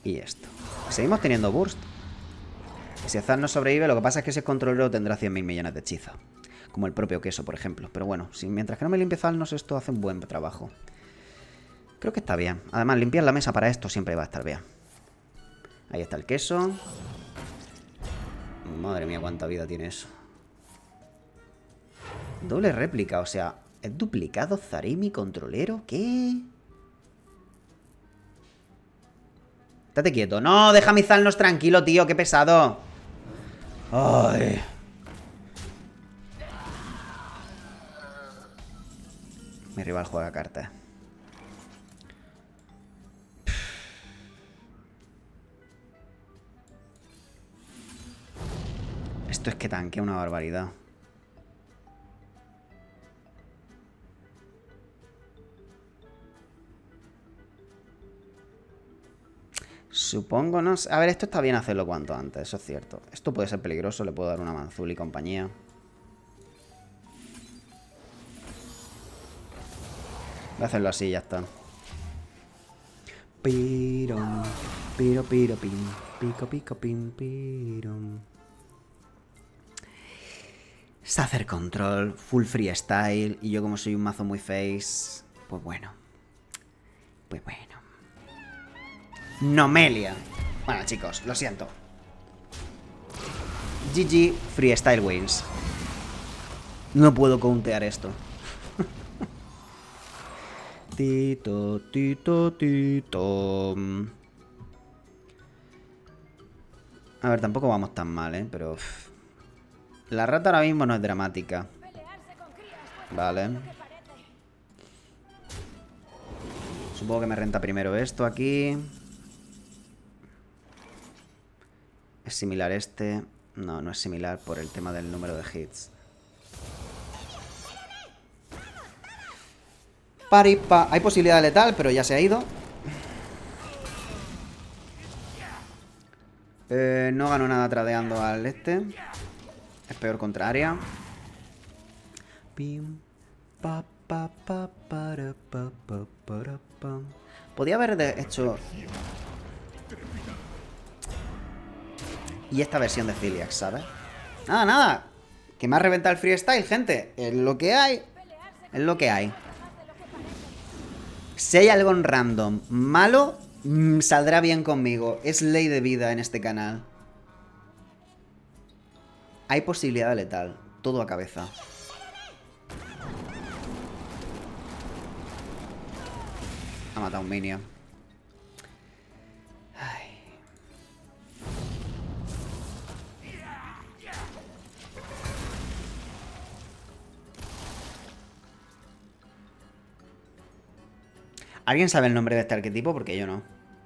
Y esto. Seguimos teniendo burst. Y si Azar no sobrevive, lo que pasa es que ese controlero tendrá 100.000 millones de hechizos. Como el propio queso, por ejemplo. Pero bueno, mientras que no me limpie Zalnos, esto hace un buen trabajo. Creo que está bien. Además, limpiar la mesa para esto siempre va a estar bien. Ahí está el queso. Madre mía, cuánta vida tiene eso. Doble réplica, o sea, ¿es duplicado Zarimi controlero? ¿Qué? Estate quieto. No, deja a mi Zalnos tranquilo, tío, qué pesado. Ay. Mi rival juega cartas. Esto es que tanquea una barbaridad. Supongo, no sé. A ver, esto está bien hacerlo cuanto antes, eso es cierto. Esto puede ser peligroso, le puedo dar una Manzul y compañía. Voy a hacerlo así, ya está. Piro, piro, piro, pin, pico, pico, pin, piro. Es hacer control, full freestyle. Y yo como soy un mazo muy face, pues bueno. Pues bueno. Nomelia. Bueno, chicos, lo siento. GG, freestyle wins. No puedo countear esto. Tito, tito, tito. A ver, tampoco vamos tan mal, ¿eh? Pero... La rata ahora mismo no es dramática. Vale. Supongo que me renta primero esto aquí. ¿Es similar este? No, no es similar por el tema del número de hits. Paripa. Hay posibilidad de letal, pero ya se ha ido. No gano nada tradeando al este. Es peor contra área. Pim, pa, pa, pa, para, pa, pa, para, pa. Podía haber hecho... Y esta versión de Ciliax, ¿sabes? Nada, nada. Que me ha reventado el freestyle, gente. Es lo que hay. Es lo que hay. Si hay algo en random malo, saldrá bien conmigo. Es ley de vida en este canal. Hay posibilidad de letal. Todo a cabeza. Ha matado un minion. Ay. ¿Alguien sabe el nombre de este arquetipo? Porque yo no.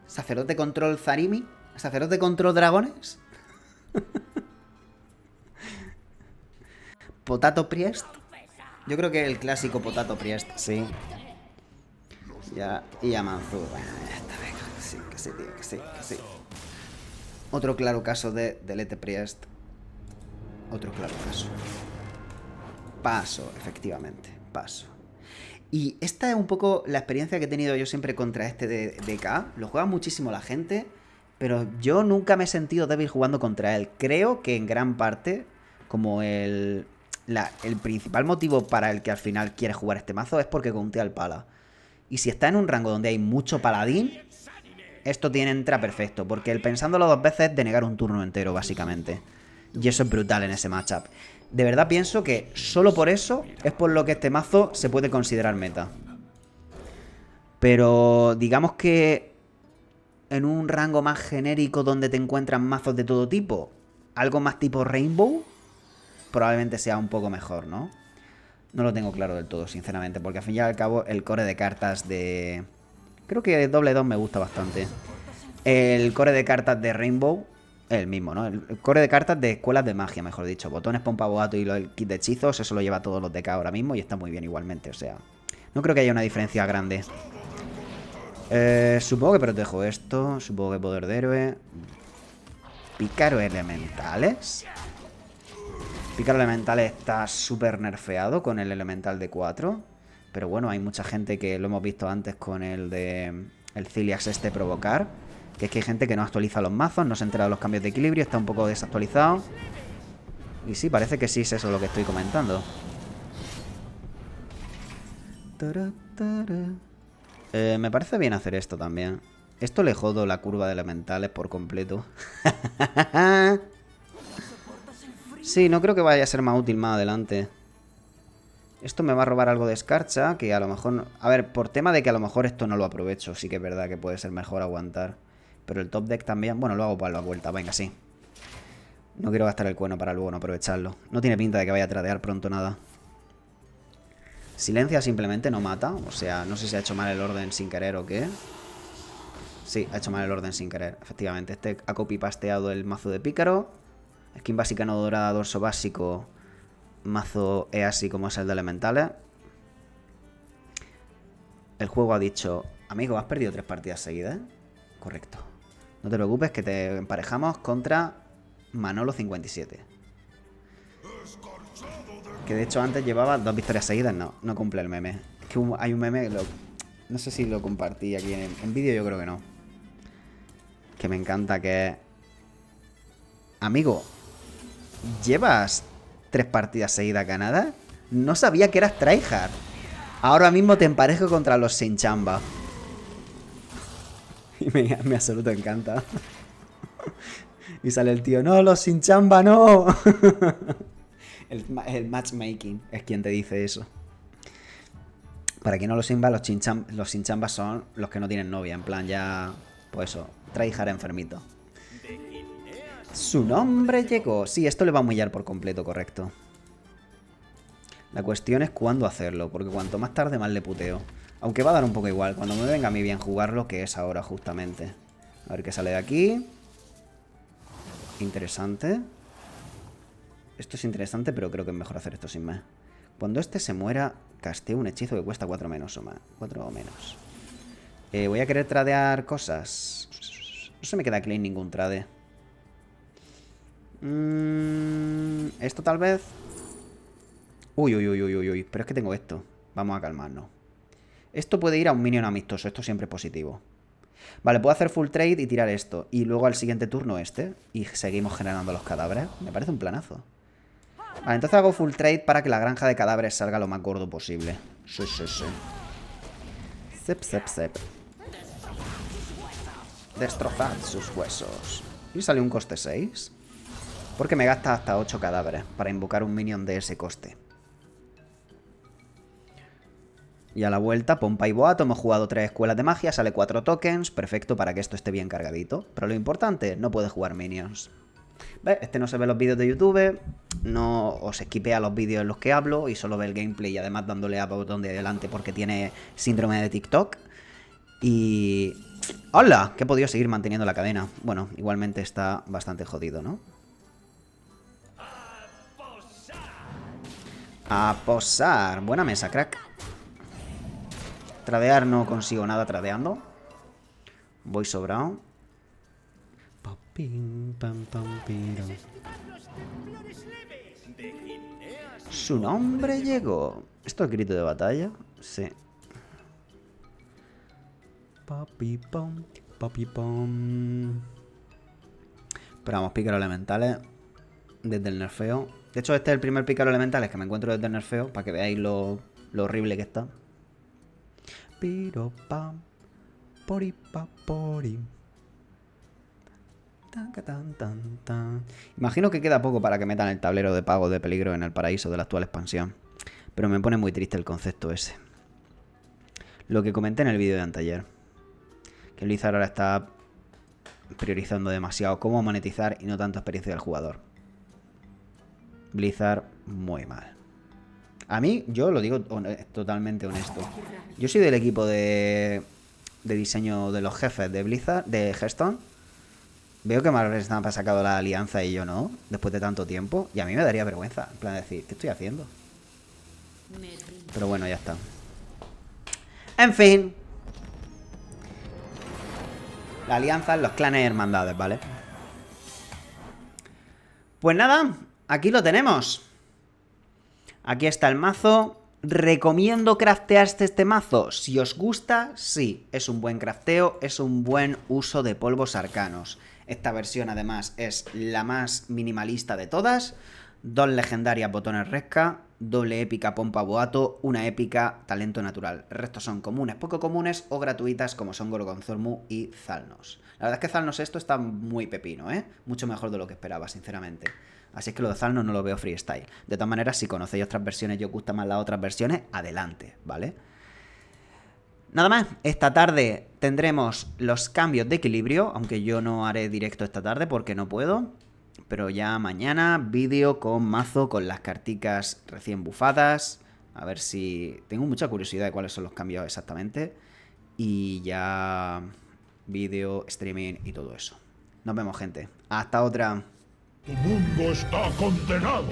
¿Sacerdote control Zarimi? ¿Sacerdote control dragones? ¿Potato Priest? Yo creo que el clásico Potato Priest, sí. Ya, y a Manzur. Bueno, ya está, venga. Que sí, tío, que sí. Otro claro caso de Delete Priest. Otro claro caso. Paso, efectivamente, paso. Y esta es un poco la experiencia que he tenido yo siempre contra este de DK. Lo juega muchísimo la gente, pero yo nunca me he sentido débil jugando contra él. Creo que en gran parte, como el principal motivo para el que al final quieres jugar este mazo es porque contea el pala. Y si está en un rango donde hay mucho paladín, esto entra perfecto, porque el pensándolo dos veces es denegar un turno entero, básicamente. Y eso es brutal en ese matchup. De verdad pienso que solo por eso es por lo que este mazo se puede considerar meta. Pero digamos que en un rango más genérico donde te encuentran mazos de todo tipo, algo más tipo Rainbow, probablemente sea un poco mejor, ¿no? No lo tengo claro del todo, sinceramente, porque al fin y al cabo el core de cartas de... Creo que doble 2 me gusta bastante. El core de cartas de Rainbow, el mismo, ¿no? El core de cartas de escuelas de magia, mejor dicho. Botones, pompa, boato y el kit de hechizos, eso lo lleva todos los DK ahora mismo y está muy bien igualmente, o sea... No creo que haya una diferencia grande. Supongo que protejo esto, supongo que poder de héroe. Pícaro elementales. Pícaro elementales está súper nerfeado con el elemental de 4. Pero bueno, hay mucha gente que lo hemos visto antes con el de... El Ciliax este provocar. Que es que hay gente que no actualiza los mazos, no se entera de los cambios de equilibrio, está un poco desactualizado. Y sí, parece que sí es eso lo que estoy comentando. Me parece bien hacer esto también. Esto le jodo la curva de elementales por completo. Sí, no creo que vaya a ser más útil más adelante. Esto me va a robar algo de escarcha, que a lo mejor... A ver, por tema de que a lo mejor esto no lo aprovecho, sí que es verdad que puede ser mejor aguantar. Pero el top deck también... Bueno, lo hago para la vuelta, venga, sí. No quiero gastar el cuerno para luego no aprovecharlo. No tiene pinta de que vaya a tradear pronto nada. Silencia simplemente no mata. O sea, no sé si ha hecho mal el orden sin querer o qué. Sí, ha hecho mal el orden sin querer, efectivamente. Este ha copy-pasteado el mazo de pícaro. Skin básica no dorada, dorso básico... Mazo así como es el de elementales. El juego ha dicho: amigo, has perdido 3 partidas seguidas. Correcto. No te preocupes que te emparejamos contra Manolo 57. Que de hecho antes llevaba 2 victorias seguidas. No cumple el meme. Es que hay un meme que no sé si lo compartí aquí en vídeo, yo creo que no. Que me encanta, que es: amigo, ¿llevas 3 partidas seguidas ganadas? No sabía que eras tryhard. Ahora mismo te emparejo contra los sin chamba. Y me absoluto encanta. Y sale el tío: no, los sin chamba no. El matchmaking es quien te dice eso. Para quien no lo sepa, los sin chamba son los que no tienen novia. En plan ya... Pues eso, tryhard enfermito. Su nombre llegó. Sí, esto le va a humillar por completo, correcto. La cuestión es cuándo hacerlo, porque cuanto más tarde más le puteo. Aunque va a dar un poco igual, cuando me venga a mí bien jugarlo, que es ahora justamente. A ver qué sale de aquí. Interesante. Esto es interesante, pero creo que es mejor hacer esto sin más. Cuando este se muera, casteo un hechizo que cuesta 4 menos o más. 4 o menos. Voy a querer tradear cosas. No se me queda clean ningún trade. Esto tal vez. Uy. Pero es que tengo esto. Vamos a calmarnos. Esto puede ir a un minion amistoso. Esto siempre es positivo. Vale, puedo hacer full trade y tirar esto. Y luego al siguiente turno este. Y seguimos generando los cadáveres. Me parece un planazo. Vale, entonces hago full trade para que la granja de cadáveres salga lo más gordo posible. Sí. Sep. Destrozad sus huesos. Y sale un coste 6. Porque me gasta hasta 8 cadáveres para invocar un minion de ese coste. Y a la vuelta, pompa y boato, hemos jugado 3 escuelas de magia, sale 4 tokens, perfecto para que esto esté bien cargadito. Pero lo importante, no puede jugar minions. ¿Ves? Este no se ve los vídeos de YouTube, no os esquipea los vídeos en los que hablo y solo ve el gameplay y además dándole a botón de adelante porque tiene síndrome de TikTok. Y... ¡Hola! Que he podido seguir manteniendo la cadena. Bueno, igualmente está bastante jodido, ¿no? A posar. Buena mesa, crack. Tradear no consigo nada tradeando. Voy sobrado. Su nombre llegó. ¿Esto es grito de batalla? Sí. Papi pom, papi pom. Pero vamos, pícaros elementales. Desde el nerfeo. De hecho, este es el primer pícaro elementales que me encuentro desde el nerfeo. Para que veáis lo horrible que está. Piro pam. Pori pa pori. Tan, tan, tan. Imagino que queda poco para que metan el tablero de pago de peligro en el paraíso de la actual expansión. Pero me pone muy triste el concepto ese. Lo que comenté en el vídeo de anteayer. Que Blizzard ahora está priorizando demasiado cómo monetizar y no tanto experiencia del jugador. Blizzard, muy mal. A mí, yo lo digo totalmente honesto. Yo soy del equipo de diseño de los jefes de Blizzard, de Hearthstone. Veo que Marvel Snap ha sacado la alianza y yo no, después de tanto tiempo. Y a mí me daría vergüenza, en plan de decir, ¿qué estoy haciendo? Pero bueno, ya está. En fin. La alianza, los clanes y hermandades, ¿vale? Pues nada, aquí lo tenemos. Aquí está el mazo. ¿Recomiendo craftearse este mazo? Si os gusta, sí. Es un buen crafteo, es un buen uso de polvos arcanos. Esta versión además es la más minimalista de todas. 2 legendarias botones resca, doble épica pompa boato, una épica talento natural. El resto son comunes, poco comunes o gratuitas como son Gorgonzormu y Zalnos. La verdad es que Zalnos esto está muy pepino, ¿eh? Mucho mejor de lo que esperaba, sinceramente. Así es que lo de Zalnos no lo veo freestyle. De todas maneras, si conocéis otras versiones y os gustan más las otras versiones, adelante, ¿vale? Nada más, esta tarde tendremos los cambios de equilibrio, aunque yo no haré directo esta tarde porque no puedo. Pero ya mañana vídeo con mazo, con las carticas recién bufadas. A ver si... Tengo mucha curiosidad de cuáles son los cambios exactamente. Y ya vídeo, streaming y todo eso. Nos vemos, gente. Hasta otra. Tu mundo está condenado.